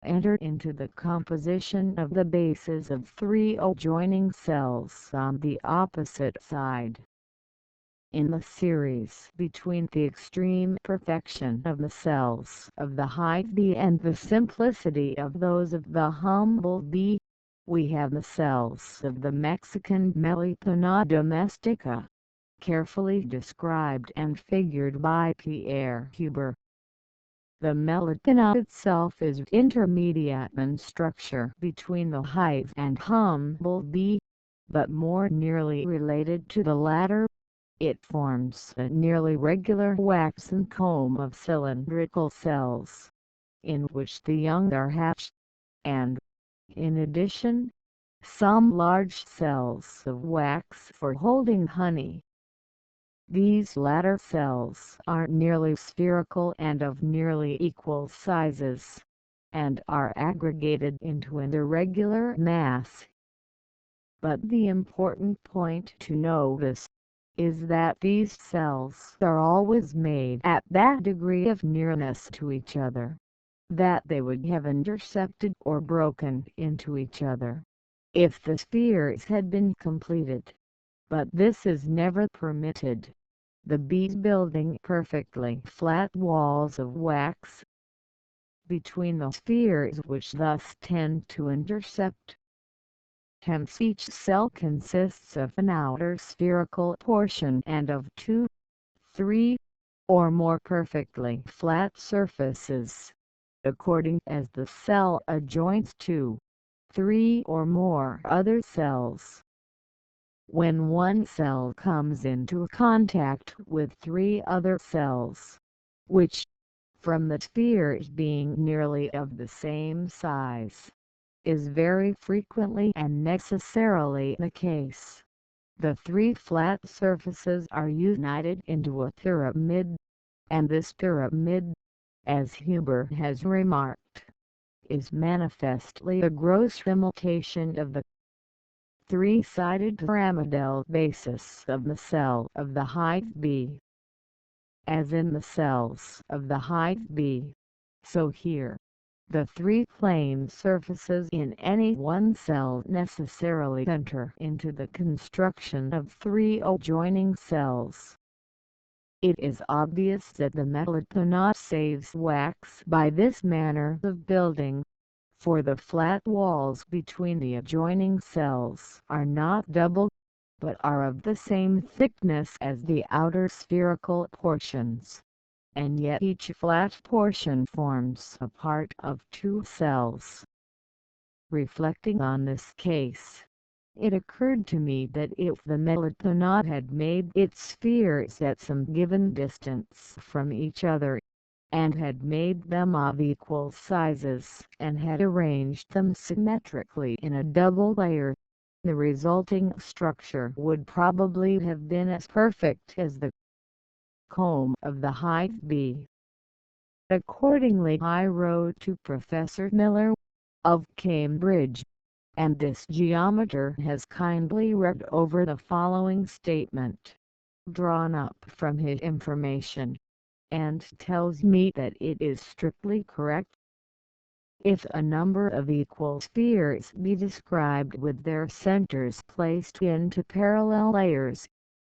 enter into the composition of the bases of 3 adjoining cells on the opposite side. In the series between the extreme perfection of the cells of the hive-bee and the simplicity of those of the humble-bee, we have the cells of the Mexican Melipona domestica, carefully described and figured by Pierre Huber. The Melipona itself is intermediate in structure between the hive and humble-bee, but more nearly related to the latter. It forms a nearly regular waxen comb of cylindrical cells, in which the young are hatched, and, in addition, some large cells of wax for holding honey. These latter cells are nearly spherical and of nearly equal sizes, and are aggregated into an irregular mass. But the important point to notice is that these cells are always made at that degree of nearness to each other, that they would have intercepted or broken into each other, if the spheres had been completed. But this is never permitted, the bees building perfectly flat walls of wax between the spheres which thus tend to intercept. Hence each cell consists of an outer spherical portion and of 2, 3, or more perfectly flat surfaces, according as the cell adjoins 2, 3 or more other cells. When one cell comes into contact with 3 other cells, which, from the spheres being nearly of the same size, is very frequently and necessarily the case. The three flat surfaces are united into a pyramid, and this pyramid, as Huber has remarked, is manifestly a gross imitation of the three-sided pyramidal basis of the cell of the hive-bee. As in the cells of the hive-bee, so here, the three plane surfaces in any one cell necessarily enter into the construction of three adjoining cells. It is obvious that the melipona saves wax by this manner of building, for the flat walls between the adjoining cells are not double, but are of the same thickness as the outer spherical portions, and yet each flat portion forms a part of two cells. Reflecting on this case, it occurred to me that if the melipona had made its spheres at some given distance from each other, and had made them of equal sizes and had arranged them symmetrically in a double layer, the resulting structure would probably have been as perfect as the comb of the hive-bee. Accordingly I wrote to Professor Miller, of Cambridge, and this geometer has kindly read over the following statement, drawn up from his information, and tells me that it is strictly correct. If a number of equal spheres be described with their centers placed into parallel layers,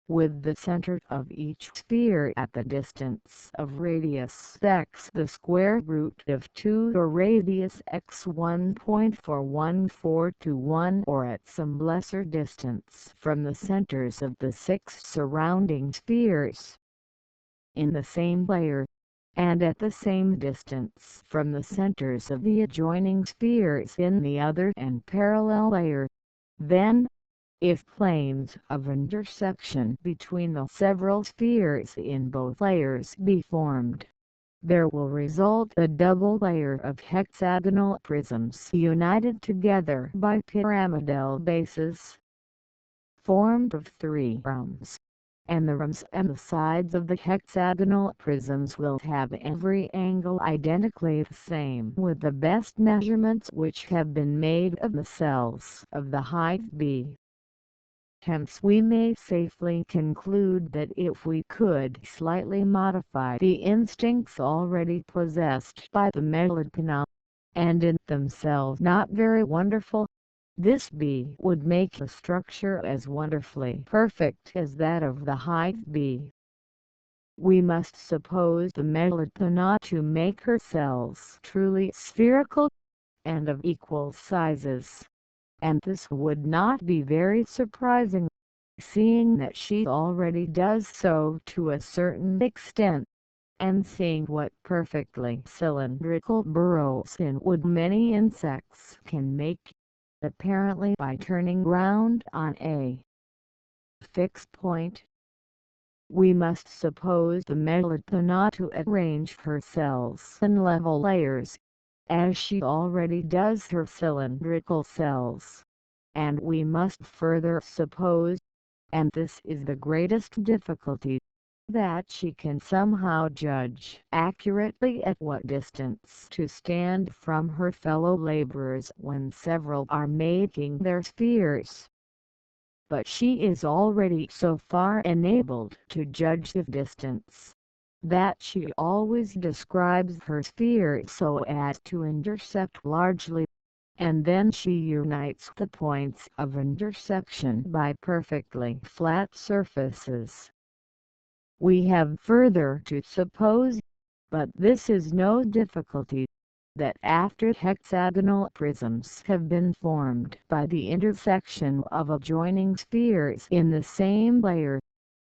with the center of each sphere at the distance of radius x the square root of 2 or radius x 1.41421 or at some lesser distance from the centers of the 6 surrounding spheres, in the same layer, and at the same distance from the centers of the adjoining spheres in the other and parallel layer, then, if planes of intersection between the several spheres in both layers be formed, there will result a double layer of hexagonal prisms united together by pyramidal bases, formed of three rhombs, and the rhombs and the sides of the hexagonal prisms will have every angle identically the same with the best measurements which have been made of the cells of the hive-bee. Hence we may safely conclude that if we could slightly modify the instincts already possessed by the melipona, and in themselves not very wonderful, this bee would make the structure as wonderfully perfect as that of the hive-bee. We must suppose the melipona to make her cells truly spherical, and of equal sizes, and this would not be very surprising, seeing that she already does so to a certain extent, and seeing what perfectly cylindrical burrows in wood many insects can make, apparently by turning round on a fixed point. We must suppose the melipona to arrange her cells in level layers, as she already does her cylindrical cells, and we must further suppose, and this is the greatest difficulty, that she can somehow judge accurately at what distance to stand from her fellow laborers when several are making their spheres. But she is already so far enabled to judge the distance, that she always describes her sphere so as to intersect largely, and then she unites the points of intersection by perfectly flat surfaces. We have further to suppose, but this is no difficulty, that after hexagonal prisms have been formed by the intersection of adjoining spheres in the same layer,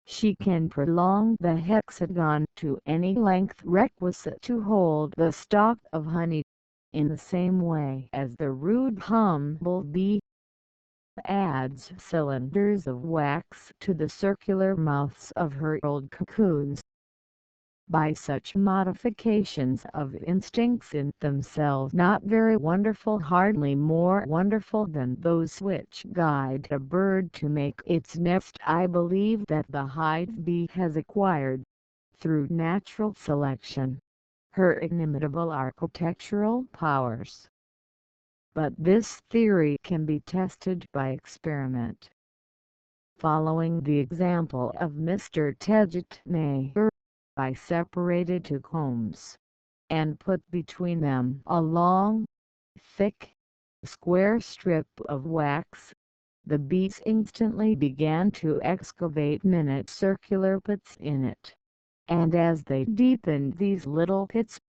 she can prolong the hexagon to any length requisite to hold the stock of honey, in the same way as the rude humble bee adds cylinders of wax to the circular mouths of her old cocoons. by such modifications of instincts in themselves not very wonderful, hardly more wonderful than those which guide a bird to make its nest. I believe that the hive-bee has acquired, through natural selection, her inimitable architectural powers. But this theory can be tested by experiment. Following the example of Mr. Teget Mayer, I separated two combs, and put between them a long, thick, square strip of wax. The bees instantly began to excavate minute circular pits in it, and as they deepened these little pits,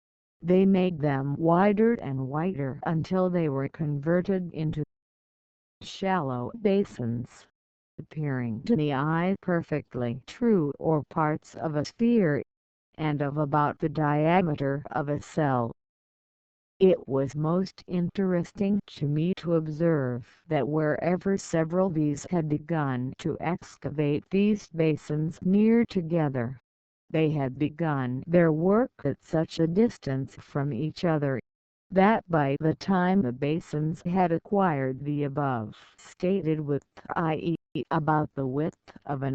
they made them wider and wider until they were converted into shallow basins, appearing to the eye perfectly true, or parts of a sphere, and of about the diameter of a cell. It was most interesting to me to observe that wherever several bees had begun to excavate these basins near together, they had begun their work at such a distance from each other, that by the time the basins had acquired the above stated width, i.e. about the width of an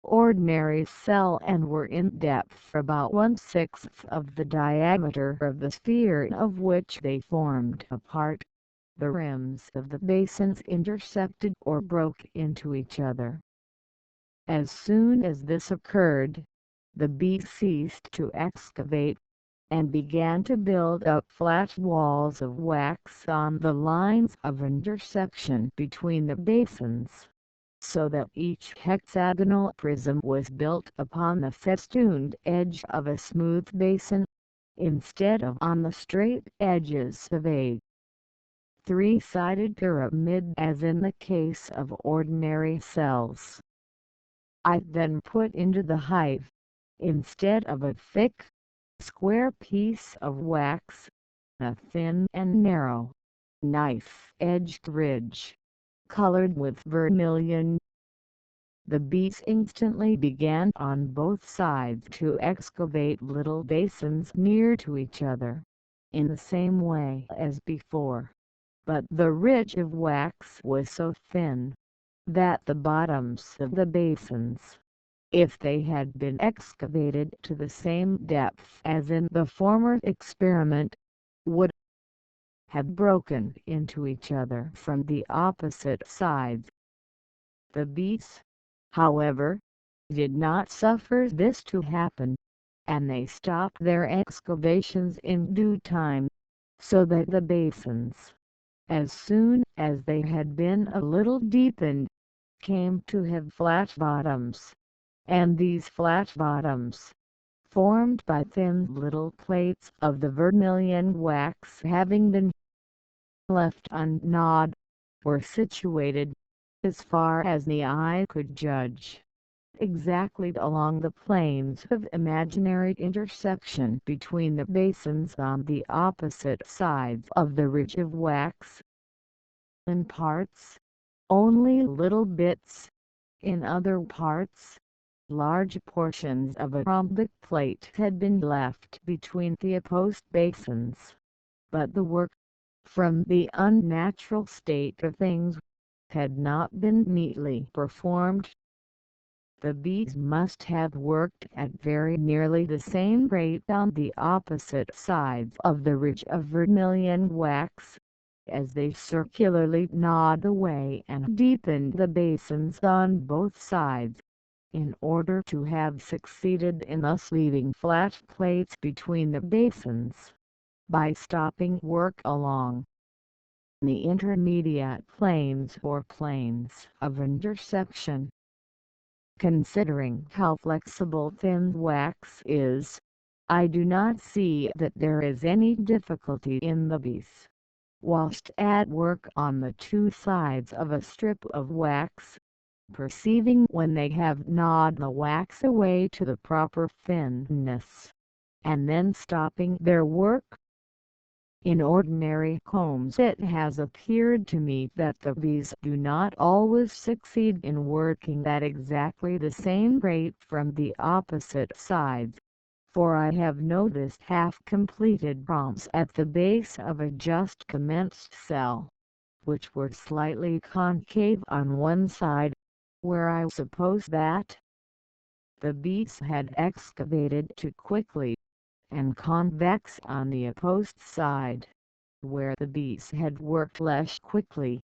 ordinary cell, and were in depth about 1/6 of the diameter of the sphere of which they formed a part, the rims of the basins intersected or broke into each other. As soon as this occurred, the bee ceased to excavate, and began to build up flat walls of wax on the lines of intersection between the basins, so that each hexagonal prism was built upon the festooned edge of a smooth basin, instead of on the straight edges of a three-sided pyramid as in the case of ordinary cells. I then put into the hive, instead of a thick, square piece of wax, a thin and narrow, knife-edged ridge, colored with vermilion. The bees instantly began on both sides to excavate little basins near to each other, in the same way as before, but the ridge of wax was so thin, that the bottoms of the basins, if they had been excavated to the same depth as in the former experiment, would have broken into each other from the opposite sides. The bees, however, did not suffer this to happen, and they stopped their excavations in due time, so that the basins, as soon as they had been a little deepened, came to have flat bottoms, and these flat bottoms, formed by thin little plates of the vermilion wax having been left ungnawed, were situated, as far as the eye could judge, exactly along the planes of imaginary intersection between the basins on the opposite sides of the ridge of wax. In parts, only little bits; in other parts, large portions of a rhombic plate had been left between the opposed basins. But the work, from the unnatural state of things, had not been neatly performed. The bees must have worked at very nearly the same rate on the opposite sides of the ridge of vermilion wax, as they circularly gnawed away and deepened the basins on both sides, in order to have succeeded in thus leaving flat plates between the basins, by stopping work along the intermediate planes or planes of intersection. Considering how flexible thin wax is, I do not see that there is any difficulty in the bees, whilst at work on the two sides of a strip of wax, perceiving when they have gnawed the wax away to the proper thinness, and then stopping their work. In ordinary combs it has appeared to me that the bees do not always succeed in working at exactly the same rate from the opposite sides, for I have noticed half-completed rhombs at the base of a just commenced cell, which were slightly concave on one side, where I suppose that the bees had excavated too quickly, and convex on the opposed side, where the bees had worked less quickly.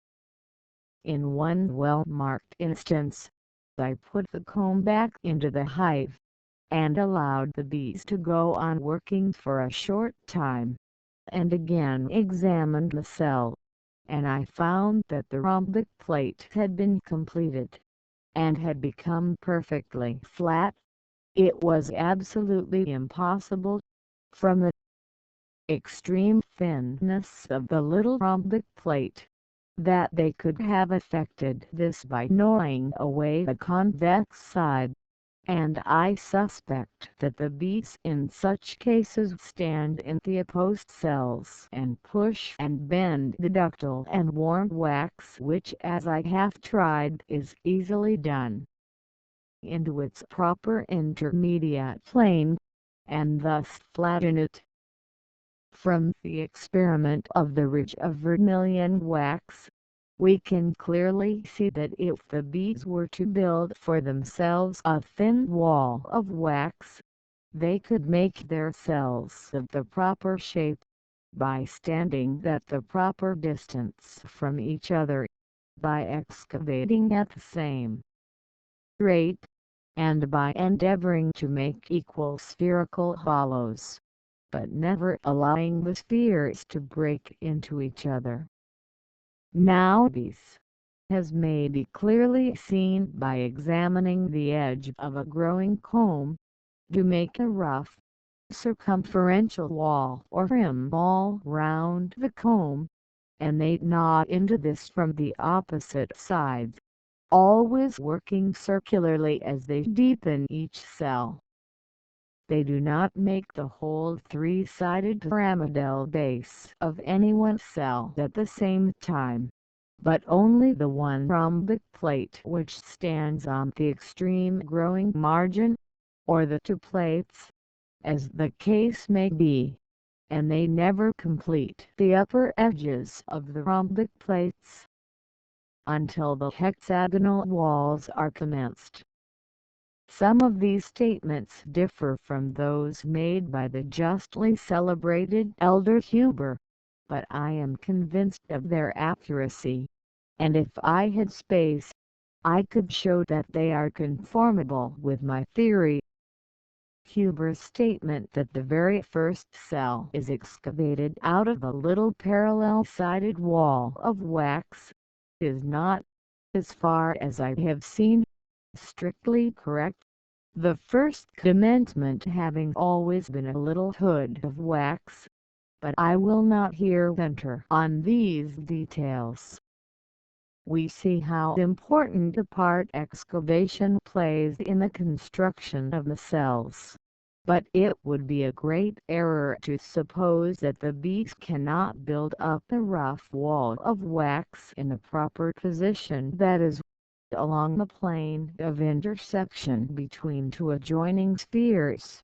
In one well-marked instance, I put the comb back into the hive, and allowed the bees to go on working for a short time, and again examined the cell, and I found that the rhombic plate had been completed, and had become perfectly flat. It was absolutely impossible, from the extreme thinness of the little rhombic plate, that they could have effected this by gnawing away the convex side, and I suspect that the bees in such cases stand in the opposed cells and push and bend the ductile and warm wax, which, as I have tried, is easily done, into its proper intermediate plane, and thus flatten it. From the experiment of the ridge of vermilion wax, we can clearly see that if the bees were to build for themselves a thin wall of wax, they could make their cells of the proper shape, by standing at the proper distance from each other, by excavating at the same rate, and by endeavoring to make equal spherical hollows, but never allowing the spheres to break into each other. Now this has may be clearly seen by examining the edge of a growing comb, to make a rough, circumferential wall or rim all round the comb, and they gnaw into this from the opposite sides, always working circularly as they deepen each cell. They do not make the whole three-sided pyramidal base of any one cell at the same time, but only the one rhombic plate which stands on the extreme growing margin, or the two plates, as the case may be, and they never complete the upper edges of the rhombic plates until the hexagonal walls are commenced. Some of these statements differ from those made by the justly celebrated elder Huber, but I am convinced of their accuracy, and if I had space, I could show that they are conformable with my theory. Huber's statement that the very first cell is excavated out of a little parallel-sided wall of wax, is not, as far as I have seen, strictly correct, the first commencement having always been a little hood of wax, but I will not here enter on these details. We see how important a part excavation plays in the construction of the cells, but it would be a great error to suppose that the bees cannot build up a rough wall of wax in a proper position, that is, along the plane of intersection between two adjoining spheres.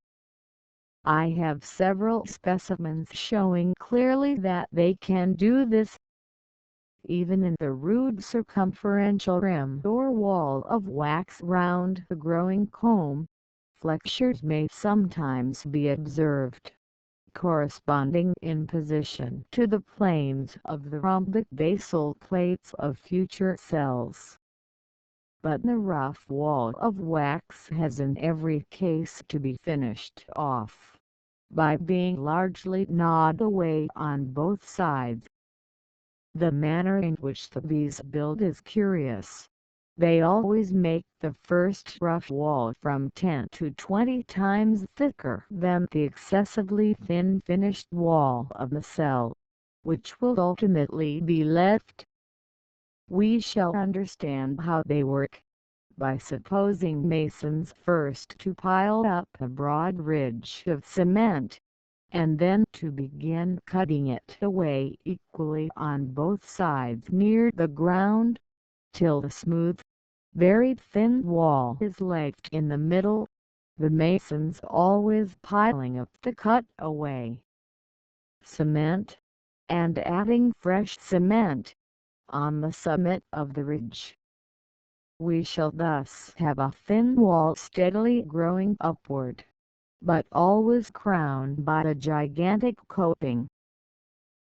I have several specimens showing clearly that they can do this. Even in the rude circumferential rim or wall of wax round the growing comb, flexures may sometimes be observed, corresponding in position to the planes of the rhombic basal plates of future cells. But the rough wall of wax has in every case to be finished off, by being largely gnawed away on both sides. The manner in which the bees build is curious. They always make the first rough wall from 10 to 20 times thicker than the excessively thin finished wall of the cell, which will ultimately be left. We shall understand how they work, by supposing masons first to pile up a broad ridge of cement, and then to begin cutting it away equally on both sides near the ground, till the smooth, very thin wall is left in the middle. the masons always piling up the cut-away cement, and adding fresh cement on the summit of the ridge. We shall thus have a thin wall steadily growing upward, but always crowned by a gigantic coping.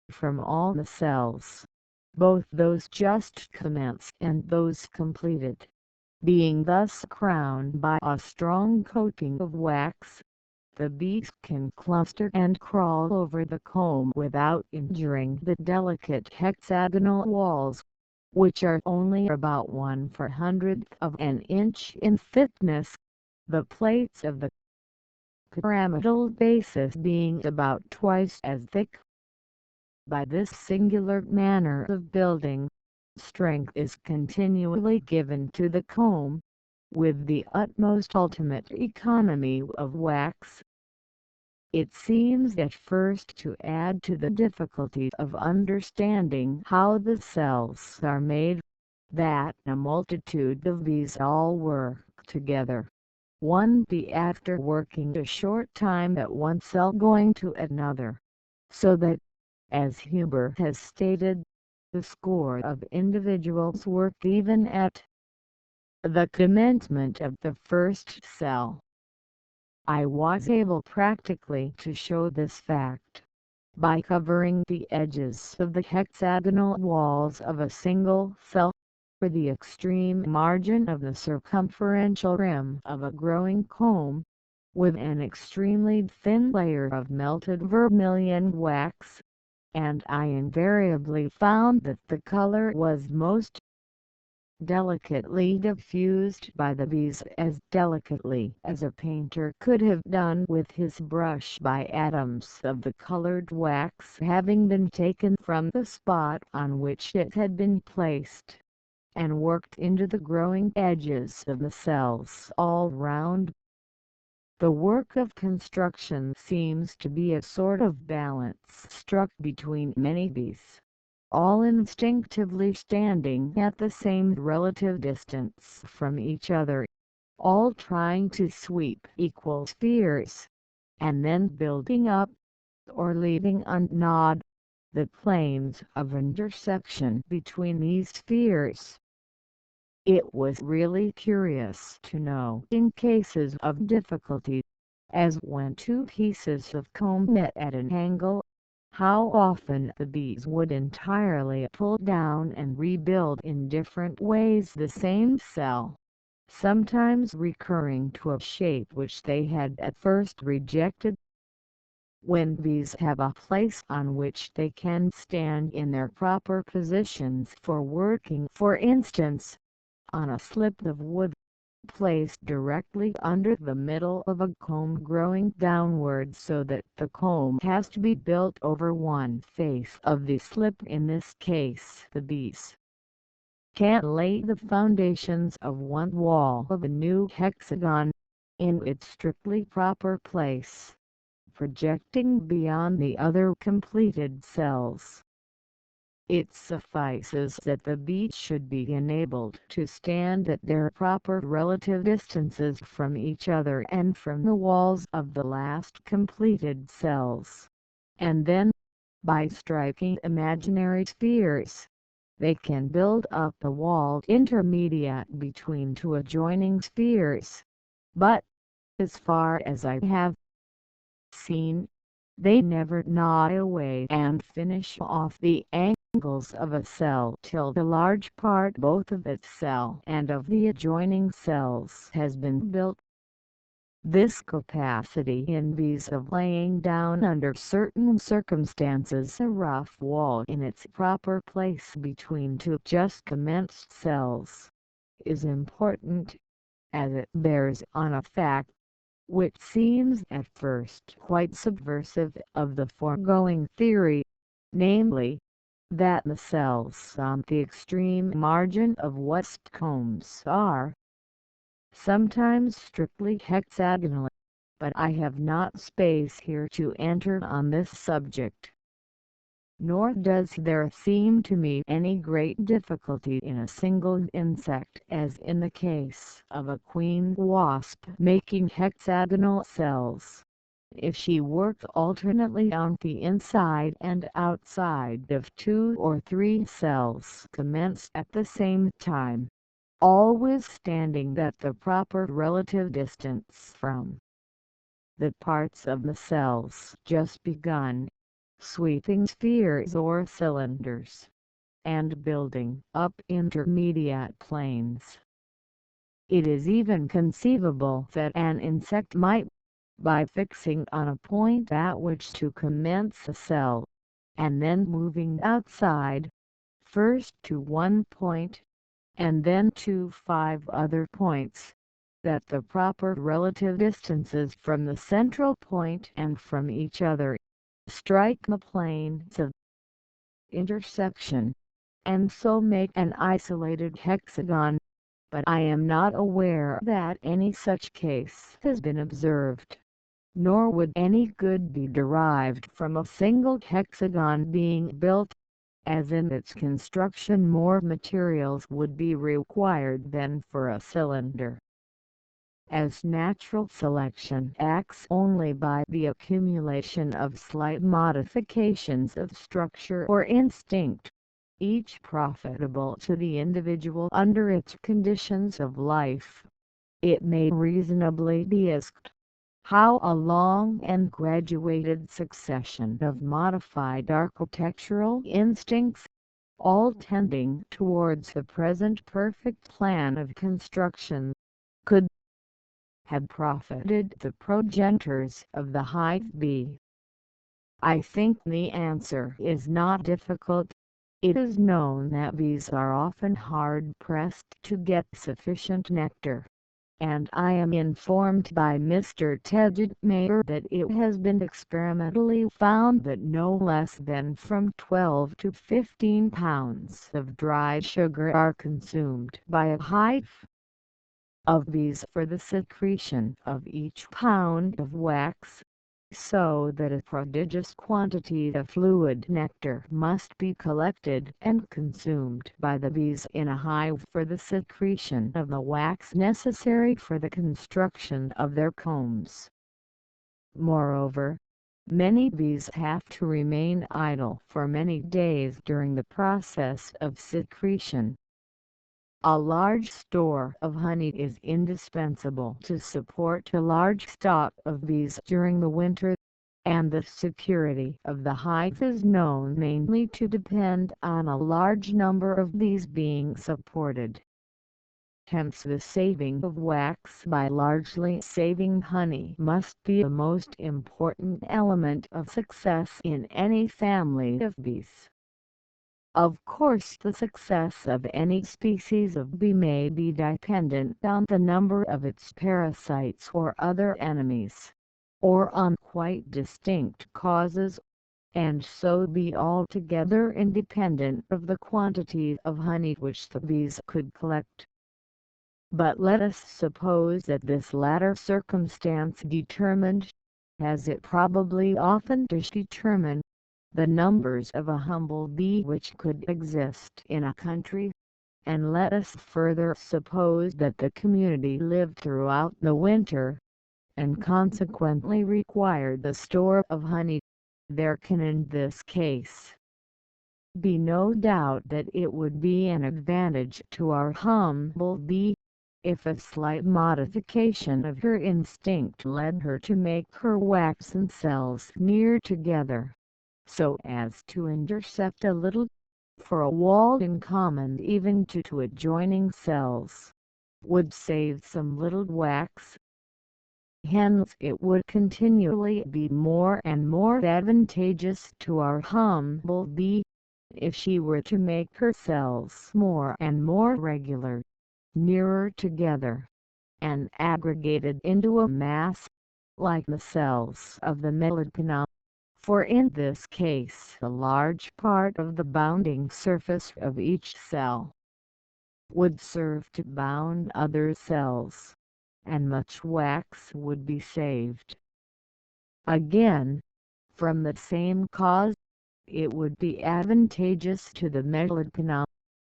From all the cells, both those just commenced and those completed, being thus crowned by a strong coating of wax, the bees can cluster and crawl over the comb without injuring the delicate hexagonal walls, which are only about 1/400th of an inch in thickness, the plates of the pyramidal basis being about twice as thick. By this singular manner of building, strength is continually given to the comb, with the utmost ultimate economy of wax. It seems at first to add to the difficulty of understanding how the cells are made, that a multitude of bees all work together, one bee after working a short time at one cell going to another, so that, as Huber has stated, the score of individuals work even at the commencement of the first cell. I was able practically to show this fact by covering the edges of the hexagonal walls of a single cell, for the extreme margin of the circumferential rim of a growing comb, with an extremely thin layer of melted vermilion wax, and I invariably found that the color was most delicately diffused by the bees, as delicately as a painter could have done with his brush, by atoms of the colored wax having been taken from the spot on which it had been placed, and worked into the growing edges of the cells all round. The work of construction seems to be a sort of balance struck between many bees, all instinctively standing at the same relative distance from each other, all trying to sweep equal spheres, and then building up, or leaving ungnawed, the planes of intersection between these spheres. It was really curious to know, in cases of difficulty, as when two pieces of comb met at an angle, how often the bees would entirely pull down and rebuild in different ways the same cell, sometimes recurring to a shape which they had at first rejected. When bees have a place on which they can stand in their proper positions for working, for instance, on a slip of wood, placed directly under the middle of a comb growing downward, so that the comb has to be built over one face of the slip, in this case the bees can lay the foundations of one wall of a new hexagon, in its strictly proper place, projecting beyond the other completed cells. It suffices that the bees should be enabled to stand at their proper relative distances from each other and from the walls of the last completed cells, and then, by striking imaginary spheres, they can build up the wall intermediate between two adjoining spheres. But, as far as I have seen, they never gnaw away and finish off the angles of a cell till the large part both of its cell and of the adjoining cells has been built. This capacity in bees of laying down under certain circumstances a rough wall in its proper place between two just commenced cells, is important, as it bears on a fact which seems at first quite subversive of the foregoing theory, namely, that the cells on the extreme margin of wasp combs are sometimes strictly hexagonal, but I have not space here to enter on this subject. nor does there seem to me any great difficulty in a single insect as in the case of a queen wasp making hexagonal cells, if she worked alternately on the inside and outside of 2 or 3 cells commenced at the same time, always standing at the proper relative distance from the parts of the cells just begun, sweeping spheres or cylinders, and building up intermediate planes. It is even conceivable that an insect might, by fixing on a point at which to commence a cell, and then moving outside, first to one point, and then to 5 other points, that the proper relative distances from the central point and from each other strike the planes of intersection, and so make an isolated hexagon, but I am not aware that any such case has been observed, nor would any good be derived from a single hexagon being built, as in its construction more materials would be required than for a cylinder. As natural selection acts only by the accumulation of slight modifications of structure or instinct, each profitable to the individual under its conditions of life, it may reasonably be asked, how a long and graduated succession of modified architectural instincts, all tending towards the present perfect plan of construction, could have profited the progenitors of the hive-bee. I think the answer is not difficult. It is known that bees are often hard-pressed to get sufficient nectar, and I am informed by Mr. Ted Mayer that it has been experimentally found that no less than from 12 to 15 pounds of dry sugar are consumed by a hive of bees for the secretion of each pound of wax, so that a prodigious quantity of fluid nectar must be collected and consumed by the bees in a hive for the secretion of the wax necessary for the construction of their combs. Moreover, many bees have to remain idle for many days during the process of secretion. A large store of honey is indispensable to support a large stock of bees during the winter, and the security of the hive is known mainly to depend on a large number of bees being supported. Hence the saving of wax by largely saving honey must be a most important element of success in any family of bees. Of course the success of any species of bee may be dependent on the number of its parasites or other enemies, or on quite distinct causes, and so be altogether independent of the quantity of honey which the bees could collect. But let us suppose that this latter circumstance determined, as it probably often does determine, the numbers of a humble bee which could exist in a country, and let us further suppose that the community lived throughout the winter, and consequently required the store of honey. There can in this case be no doubt that it would be an advantage to our humble bee, if a slight modification of her instinct led her to make her waxen cells near together, so as to intercept a little, for a wall in common even to two adjoining cells, would save some little wax. Hence it would continually be more and more advantageous to our humble bee, if she were to make her cells more and more regular, nearer together, and aggregated into a mass, like the cells of the melipona. For in this case a large part of the bounding surface of each cell would serve to bound other cells, and much wax would be saved. Again, from the same cause, it would be advantageous to the Megalodon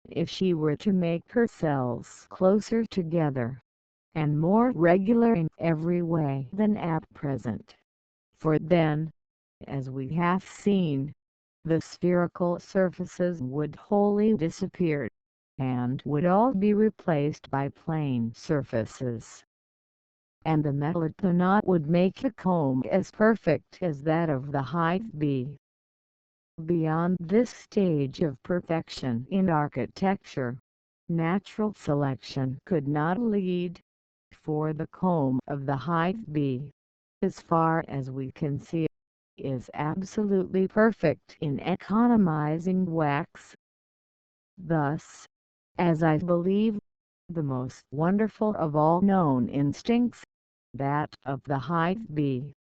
if she were to make her cells closer together and more regular in every way than at present, for then, as we have seen, the spherical surfaces would wholly disappear, and would all be replaced by plane surfaces. And the Megalodon would make a comb as perfect as that of the HIVE-BEE. Beyond this stage of perfection in architecture, natural selection could not lead, for the comb of the HIVE-BEE, as far as we can see, is absolutely perfect in economizing wax. Thus, as I believe, the most wonderful of all known instincts, that of the HIVE-BEE,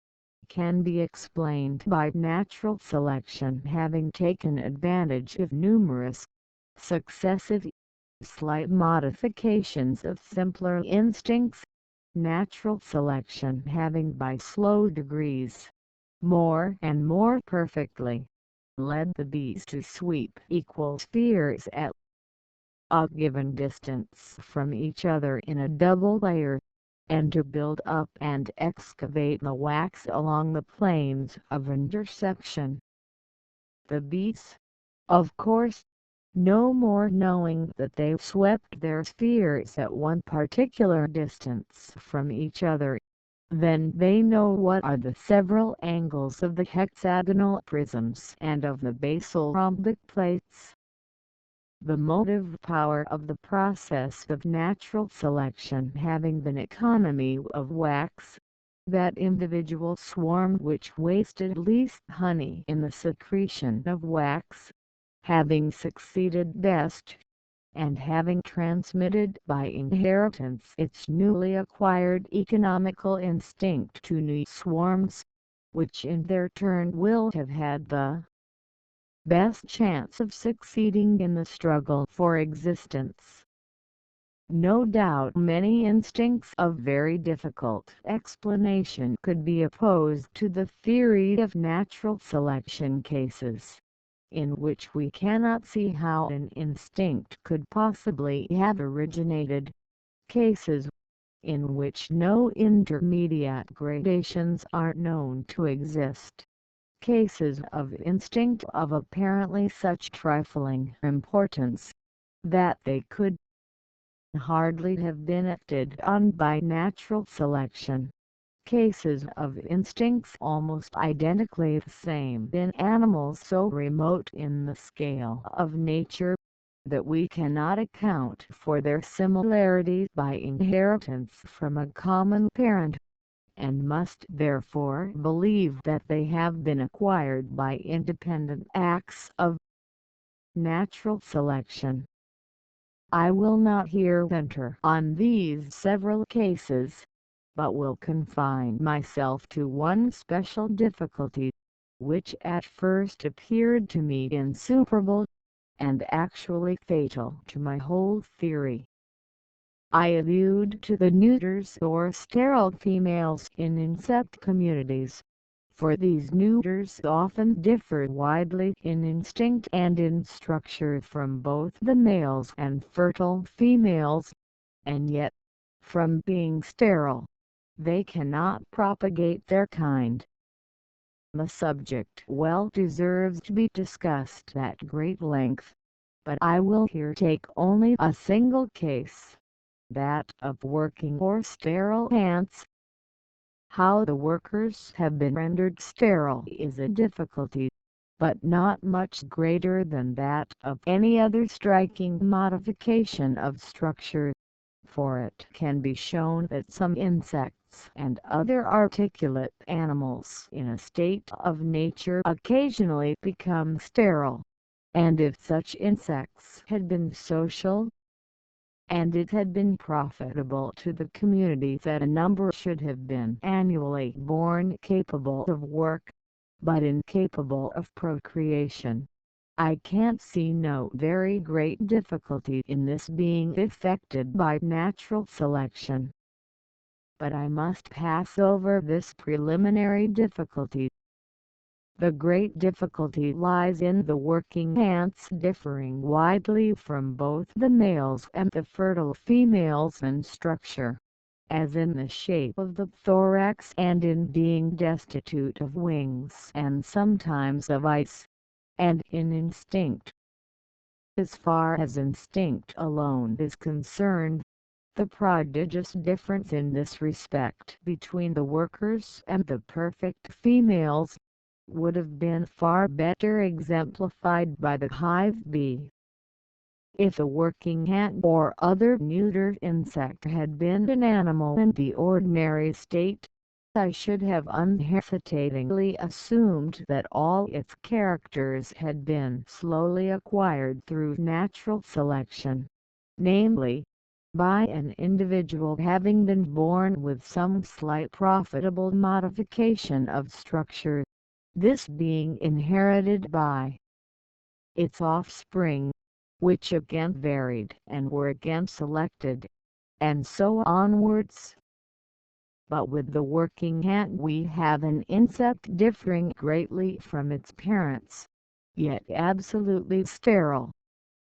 can be explained by natural selection having taken advantage of numerous, successive, slight modifications of simpler instincts, natural selection having by slow degrees, more and more perfectly, led the bees to sweep equal spheres at a given distance from each other in a double layer, and to build up and excavate the wax along the planes of intersection. The bees, of course, no more knowing that they swept their spheres at one particular distance from each other, then they know what are the several angles of the hexagonal prisms and of the basal rhombic plates. The motive power of the process of natural selection having been economy of wax, that individual swarm which wasted least honey in the secretion of wax, having succeeded best, and having transmitted by inheritance its newly acquired economical instinct to new swarms, which in their turn will have had the best chance of succeeding in the struggle for existence. No doubt many instincts of very difficult explanation could be opposed to the theory of natural selection cases, in which we cannot see how an instinct could possibly have originated, cases in which no intermediate gradations are known to exist, cases of instinct of apparently such trifling importance, that they could hardly have been acted on by natural selection, cases of instincts almost identically the same in animals so remote in the scale of nature, that we cannot account for their similarity by inheritance from a common parent, and must therefore believe that they have been acquired by independent acts of natural selection. I will not here enter on these several cases, but will confine myself to one special difficulty, which at first appeared to me insuperable, and actually fatal to my whole theory. I allude to the neuters or sterile females in insect communities, for these neuters often differ widely in instinct and in structure from both the males and fertile females, and yet, from being sterile, they cannot propagate their kind. The subject well deserves to be discussed at great length, but I will here take only a single case, that of working for sterile ants. How the workers have been rendered sterile is a difficulty, but not much greater than that of any other striking modification of structure, for it can be shown that some insects and other articulate animals in a state of nature occasionally become sterile, and if such insects had been social, and it had been profitable to the community that a number should have been annually born capable of work, but incapable of procreation, I can't see no very great difficulty in this being effected by natural selection. But I must pass over this preliminary difficulty. The great difficulty lies in the working ants differing widely from both the males and the fertile females in structure, as in the shape of the thorax and in being destitute of wings and sometimes of eyes, and in instinct. As far as instinct alone is concerned, the prodigious difference in this respect between the workers and the perfect females would have been far better exemplified by the hive-bee. If the working ant or other neuter insect had been an animal in the ordinary state, I should have unhesitatingly assumed that all its characters had been slowly acquired through natural selection, namely, by an individual having been born with some slight profitable modification of structure, this being inherited by its offspring, which again varied and were again selected, and so onwards. But with the working ant we have an insect differing greatly from its parents, yet absolutely sterile,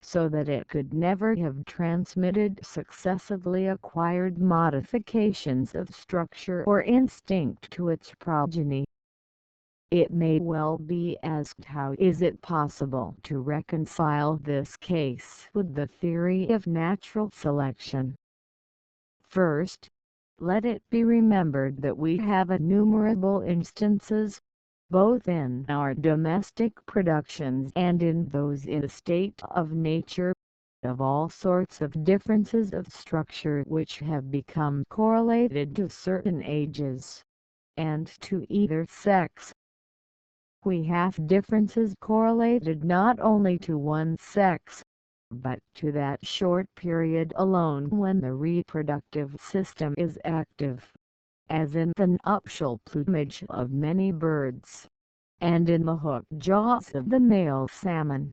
so that it could never have transmitted successively acquired modifications of structure or instinct to its progeny. It may well be asked, how is it possible to reconcile this case with the theory of natural selection? First, let it be remembered that we have innumerable instances, both in our domestic productions and in those in the state of nature, of all sorts of differences of structure which have become correlated to certain ages, and to either sex. We have differences correlated not only to one sex, but to that short period alone when the reproductive system is active, as in the nuptial plumage of many birds, and in the hooked jaws of the male salmon.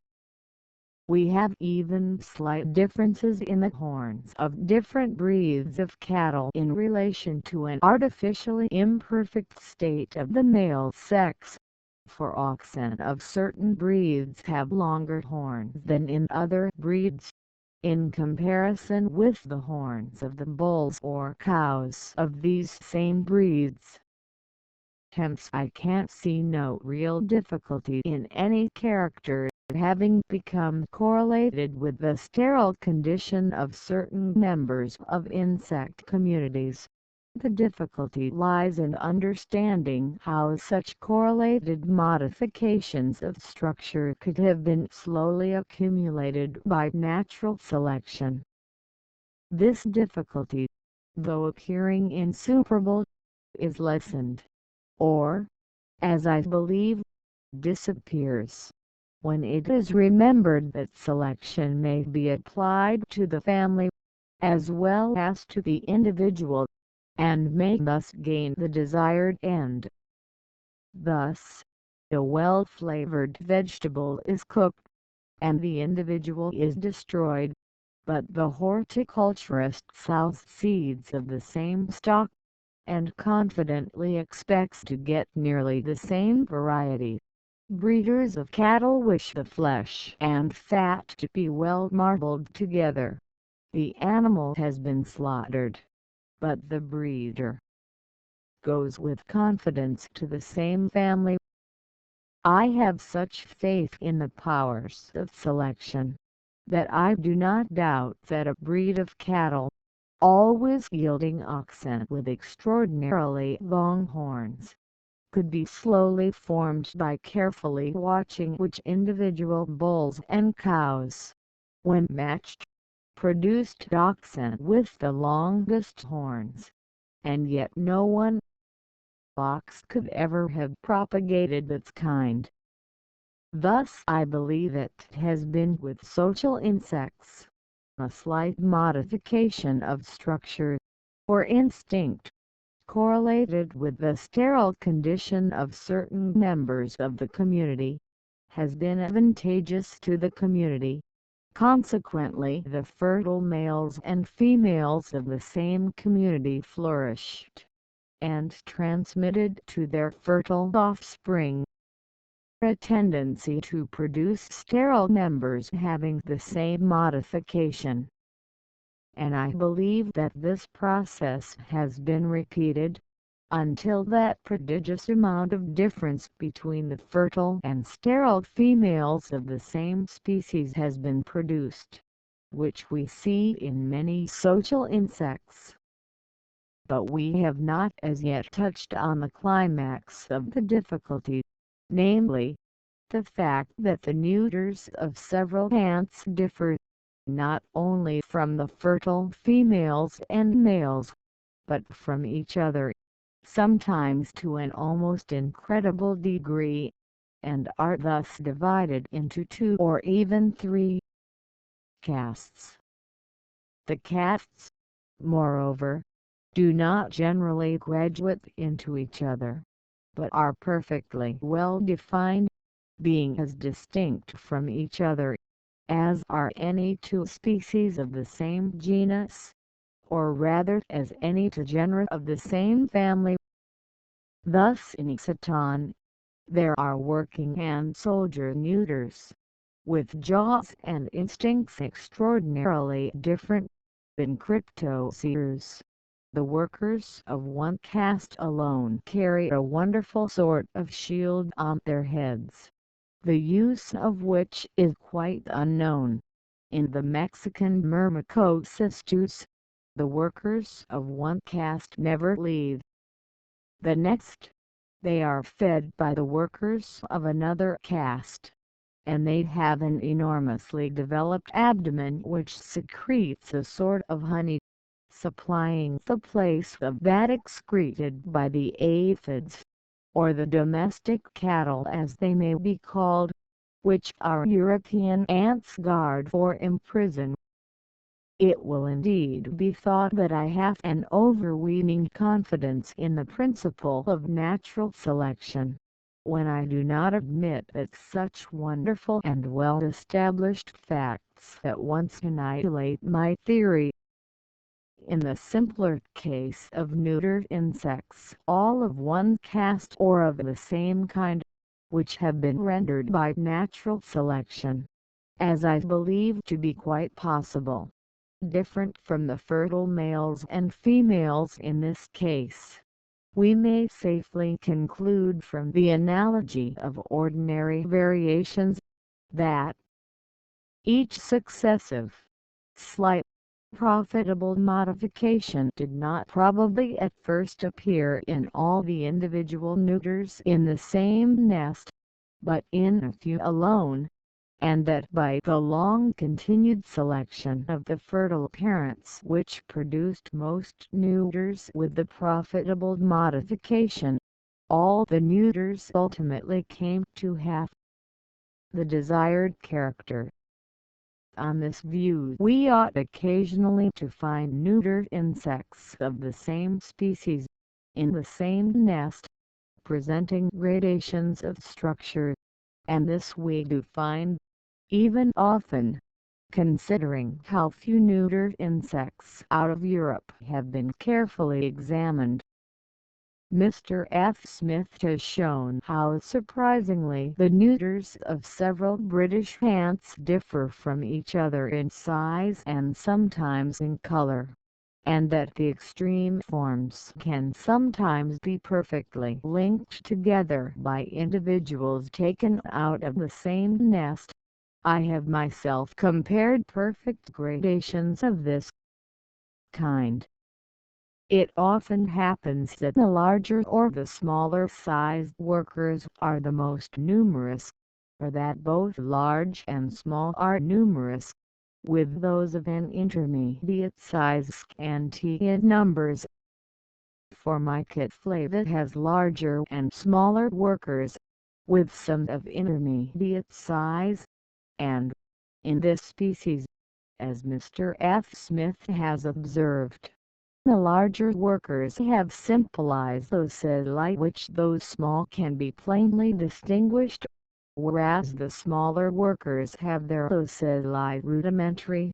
We have even slight differences in the horns of different breeds of cattle in relation to an artificially imperfect state of the male sex, for oxen of certain breeds have longer horns than in other breeds, in comparison with the horns of the bulls or cows of these same breeds. Hence I can't see no real difficulty in any character having become correlated with the sterile condition of certain members of insect communities. The difficulty lies in understanding how such correlated modifications of structure could have been slowly accumulated by natural selection. This difficulty, though appearing insuperable, is lessened, or, as I believe, disappears, when it is remembered that selection may be applied to the family, as well as to the individual, and may thus gain the desired end. Thus, a well-flavored vegetable is cooked, and the individual is destroyed, but the horticulturist sows seeds of the same stock, and confidently expects to get nearly the same variety. Breeders of cattle wish the flesh and fat to be well marbled together. The animal has been slaughtered, but the breeder goes with confidence to the same family. I have such faith in the powers of selection, that I do not doubt that a breed of cattle, always yielding oxen with extraordinarily long horns, could be slowly formed by carefully watching which individual bulls and cows, when matched, produced oxen with the longest horns, and yet no one ox could ever have propagated its kind. Thus I believe it has been with social insects, a slight modification of structure, or instinct, correlated with the sterile condition of certain members of the community, has been advantageous to the community. Consequently the fertile males and females of the same community flourished, and transmitted to their fertile offspring a tendency to produce sterile members having the same modification. And I believe that this process has been repeated until that prodigious amount of difference between the fertile and sterile females of the same species has been produced, which we see in many social insects. But we have not as yet touched on the climax of the difficulty, namely, the fact that the neuters of several ants differ, not only from the fertile females and males, but from each other, sometimes to an almost incredible degree, and are thus divided into 2 or even 3 castes. The castes, moreover, do not generally graduate into each other, but are perfectly well defined, being as distinct from each other as are any 2 species of the same genus, or rather as any 2 genera of the same family. Thus in Exciton, there are working and soldier neuters, with jaws and instincts extraordinarily different. In Cryptoceres, the workers of one caste alone carry a wonderful sort of shield on their heads, the use of which is quite unknown. In the Mexican Myrmecocystus, the workers of one caste never leave the next. They are fed by the workers of another caste, and they have an enormously developed abdomen which secretes a sort of honey, supplying the place of that excreted by the aphids, or the domestic cattle as they may be called, which our European ants guard or imprison. It will indeed be thought that I have an overweening confidence in the principle of natural selection, when I do not admit that such wonderful and well-established facts at once annihilate my theory. In the simpler case of neutered insects all of one caste or of the same kind, which have been rendered by natural selection, as I believe to be quite possible, different from the fertile males and females in this case, we may safely conclude from the analogy of ordinary variations, that each successive, slight, profitable modification did not probably at first appear in all the individual neuters in the same nest, but in a few alone, and that by the long-continued selection of the fertile parents which produced most neuters with the profitable modification, all the neuters ultimately came to have the desired character. On this view we ought occasionally to find neutered insects of the same species, in the same nest, presenting gradations of structure, and this we do find, even often, considering how few neutered insects out of Europe have been carefully examined. Mr. F. Smith has shown how surprisingly the neuters of several British ants differ from each other in size and sometimes in color, and that the extreme forms can sometimes be perfectly linked together by individuals taken out of the same nest. I have myself compared perfect gradations of this kind. It often happens that the larger or the smaller sized workers are the most numerous, or that both large and small are numerous, with those of an intermediate size scanty in numbers. Formica flava has larger and smaller workers, with some of intermediate size, and, in this species, as Mr. F. Smith has observed, the larger workers have simple ocelli which those small can be plainly distinguished, whereas the smaller workers have their ocelli rudimentary.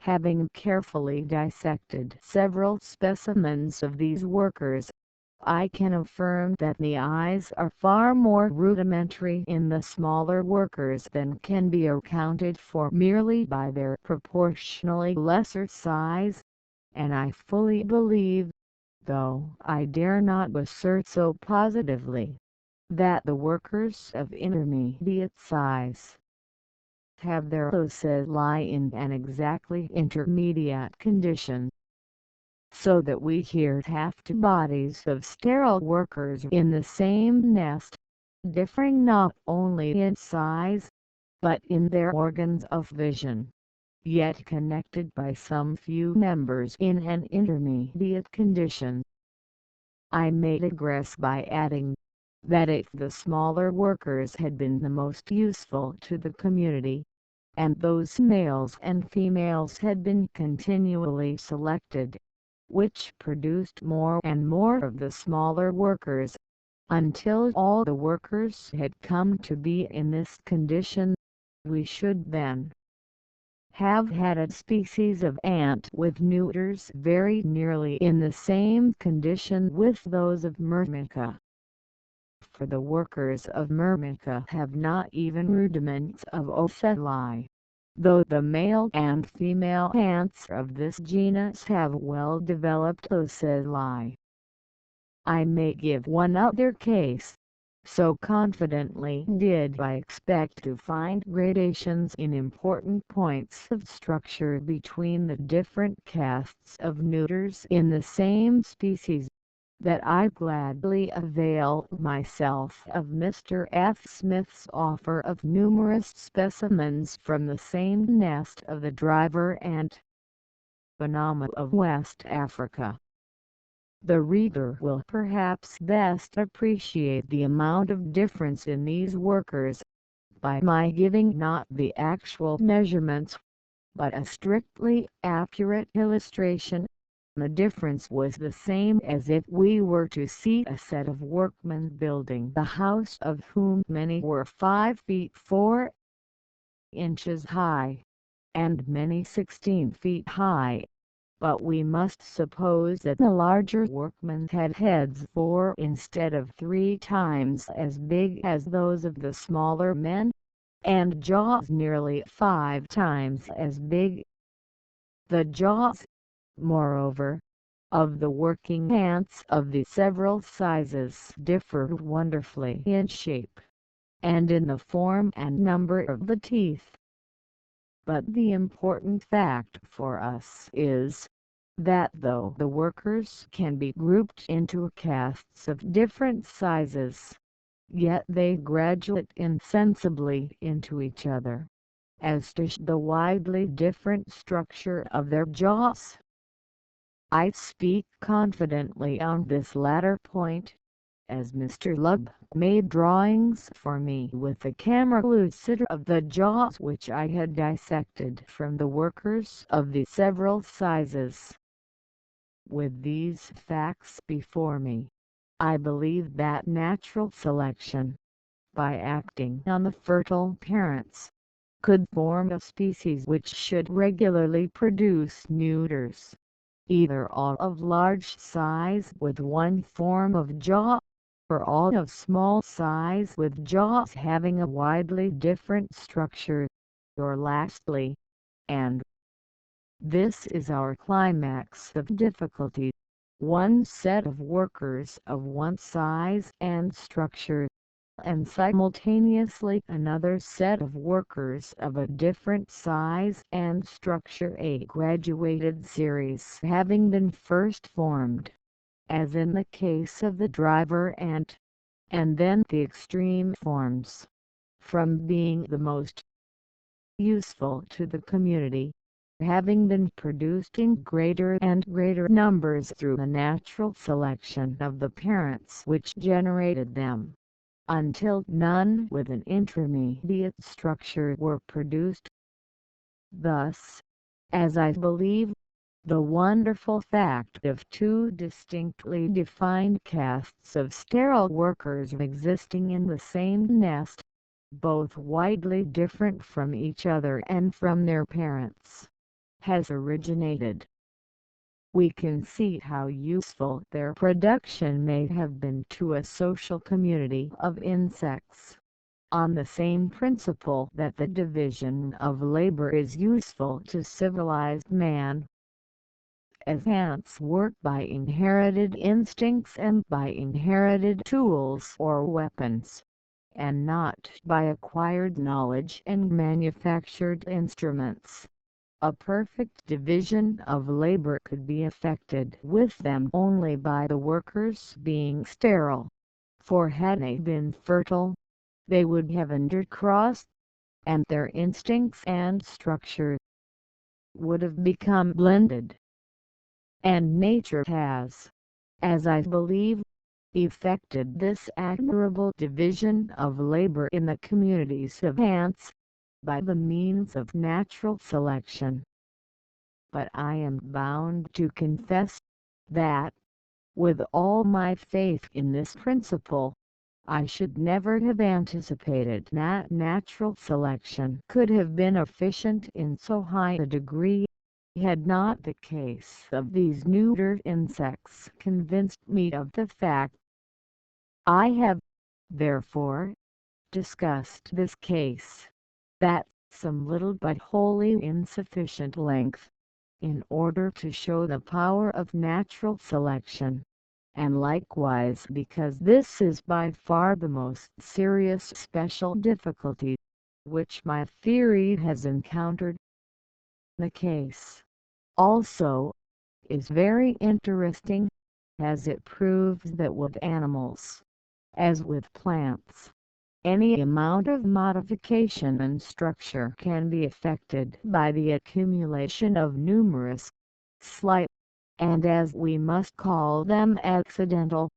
Having carefully dissected several specimens of these workers, I can affirm that the eyes are far more rudimentary in the smaller workers than can be accounted for merely by their proportionally lesser size, and I fully believe, though I dare not assert so positively, that the workers of intermediate size have their ocelli in an exactly intermediate condition, so that we here have two bodies of sterile workers in the same nest, differing not only in size, but in their organs of vision, yet connected by some few members in an intermediate condition. I may digress by adding, that if the smaller workers had been the most useful to the community, and those males and females had been continually selected, which produced more and more of the smaller workers, until all the workers had come to be in this condition, we should then have had a species of ant with neuters very nearly in the same condition with those of Myrmica. For the workers of Myrmica have not even rudiments of ocelli, though the male and female ants of this genus have well-developed ocelli. I may give one other case. So confidently did I expect to find gradations in important points of structure between the different castes of neuters in the same species, that I gladly avail myself of Mr. F. Smith's offer of numerous specimens from the same nest of the driver ant, Banama of West Africa. The reader will perhaps best appreciate the amount of difference in these workers, by my giving not the actual measurements, but a strictly accurate illustration. The difference was the same as if we were to see a set of workmen building the house, of whom many were 5 feet 4 inches high, and many 16 feet high. But we must suppose that the larger workmen had heads 4 instead of 3 times as big as those of the smaller men, and jaws nearly 5 times as big. The jaws, moreover, of the working ants of the several sizes differed wonderfully in shape, and in the form and number of the teeth. But the important fact for us is, that though the workers can be grouped into castes of different sizes, yet they graduate insensibly into each other, as to the widely different structure of their jaws. I speak confidently on this latter point, as Mr. Lubb made drawings for me with the camera lucida of the jaws which I had dissected from the workers of the several sizes. With these facts before me, I believe that natural selection, by acting on the fertile parents, could form a species which should regularly produce neuters, either all of large size with one form of jaw, or all of small size with jaws having a widely different structure, or lastly, and this is our climax of difficulty, one set of workers of one size and structure, and simultaneously another set of workers of a different size and structure, a graduated series having been first formed, as in the case of the driver ant, and then the extreme forms, from being the most useful to the community, having been produced in greater and greater numbers through the natural selection of the parents which generated them, until none with an intermediate structure were produced. Thus, as I believe, the wonderful fact of 2 distinctly defined castes of sterile workers existing in the same nest, both widely different from each other and from their parents, has originated we can see how useful their production may have been to a social community of insects, on the same principle that the division of labor is useful to civilized man. As ants work by inherited instincts and by inherited tools or weapons, and not by acquired knowledge and manufactured instruments, a perfect division of labor could be effected with them only by the workers being sterile, for had they been fertile, they would have intercrossed, and their instincts and structure would have become blended. And nature has, as I believe, effected this admirable division of labor in the communities of ants, by the means of natural selection. But I am bound to confess, that, with all my faith in this principle, I should never have anticipated that natural selection could have been efficient in so high a degree, had not the case of these neuter insects convinced me of the fact. I have, therefore, discussed this case, at some little but wholly insufficient length, in order to show the power of natural selection, and likewise because this is by far the most serious special difficulty which my theory has encountered. The case, also, is very interesting, as it proves that with animals, as with plants, any amount of modification and structure can be effected by the accumulation of numerous, slight, and as we must call them accidental,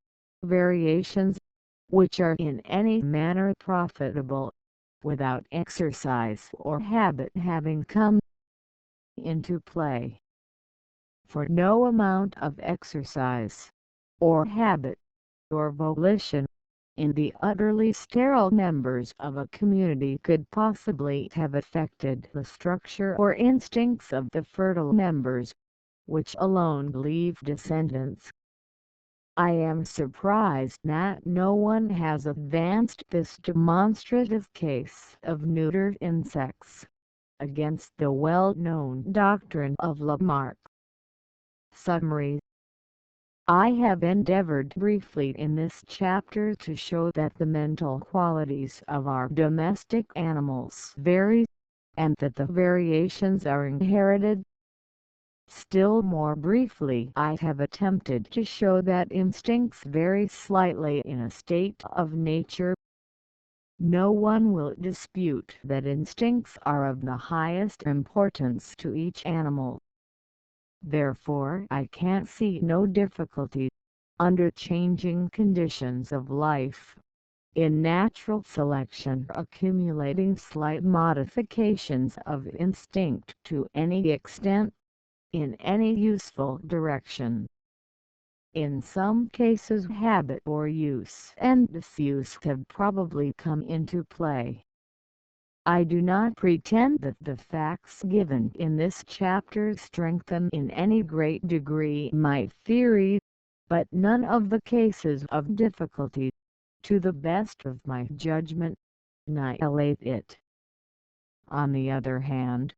variations, which are in any manner profitable, without exercise or habit having come into play. For no amount of exercise, or habit, or volition, in the utterly sterile members of a community could possibly have affected the structure or instincts of the fertile members, which alone leave descendants. I am surprised that no one has advanced this demonstrative case of neuter insects, against the well-known doctrine of Lamarck. Summary. I have endeavored briefly in this chapter to show that the mental qualities of our domestic animals vary, and that the variations are inherited. Still more briefly I have attempted to show that instincts vary slightly in a state of nature. No one will dispute that instincts are of the highest importance to each animal. Therefore I can see no difficulty, under changing conditions of life, in natural selection accumulating slight modifications of instinct to any extent, in any useful direction. In some cases habit or use and disuse have probably come into play. I do not pretend that the facts given in this chapter strengthen in any great degree my theory, but none of the cases of difficulty, to the best of my judgment, annihilate it. On the other hand,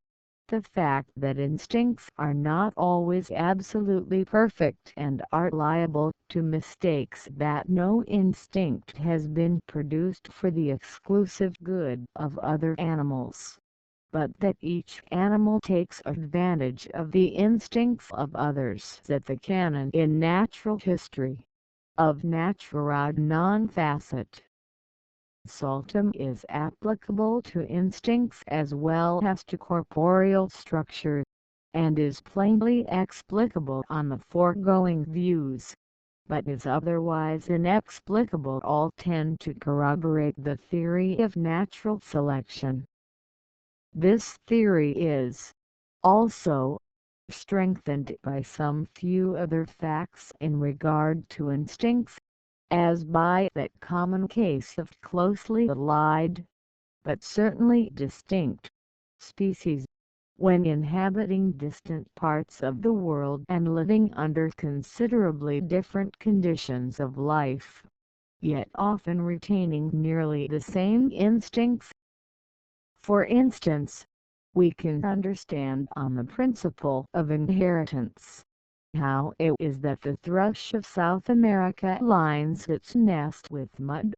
the fact that instincts are not always absolutely perfect and are liable to mistakes, that no instinct has been produced for the exclusive good of other animals, but that each animal takes advantage of the instincts of others, that the canon in natural history, of natura non facit saltum is applicable to instincts as well as to corporeal structure, and is plainly explicable on the foregoing views, but is otherwise inexplicable. All tend to corroborate the theory of natural selection. This theory is, also, strengthened by some few other facts in regard to instincts, as by that common case of closely allied, but certainly distinct, species, when inhabiting distant parts of the world and living under considerably different conditions of life, yet often retaining nearly the same instincts. For instance, we can understand on the principle of inheritance how it is that the thrush of South America lines its nest with mud,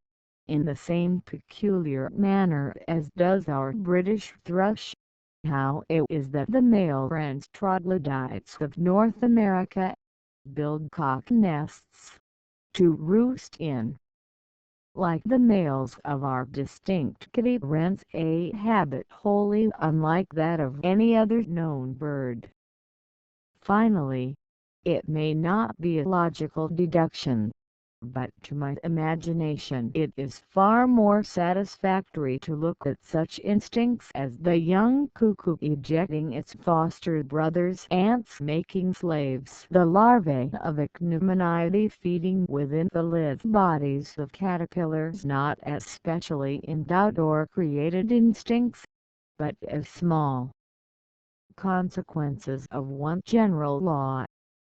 in the same peculiar manner as does our British thrush, how it is that the male wrens troglodytes of North America build cock nests to roost in, like the males of our distinct kitty wrens, a habit wholly unlike that of any other known bird. Finally, it may not be a logical deduction, but to my imagination it is far more satisfactory to look at such instincts as the young cuckoo ejecting its foster brothers, ants making slaves, the larvae of ichneumonidae feeding within the lithe bodies of caterpillars, not as specially endowed or created instincts, but as small consequences of one general law,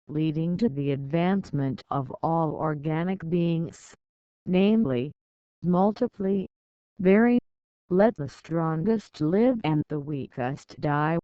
leading to the advancement of all organic beings, namely, multiply, vary, let the strongest live and the weakest die.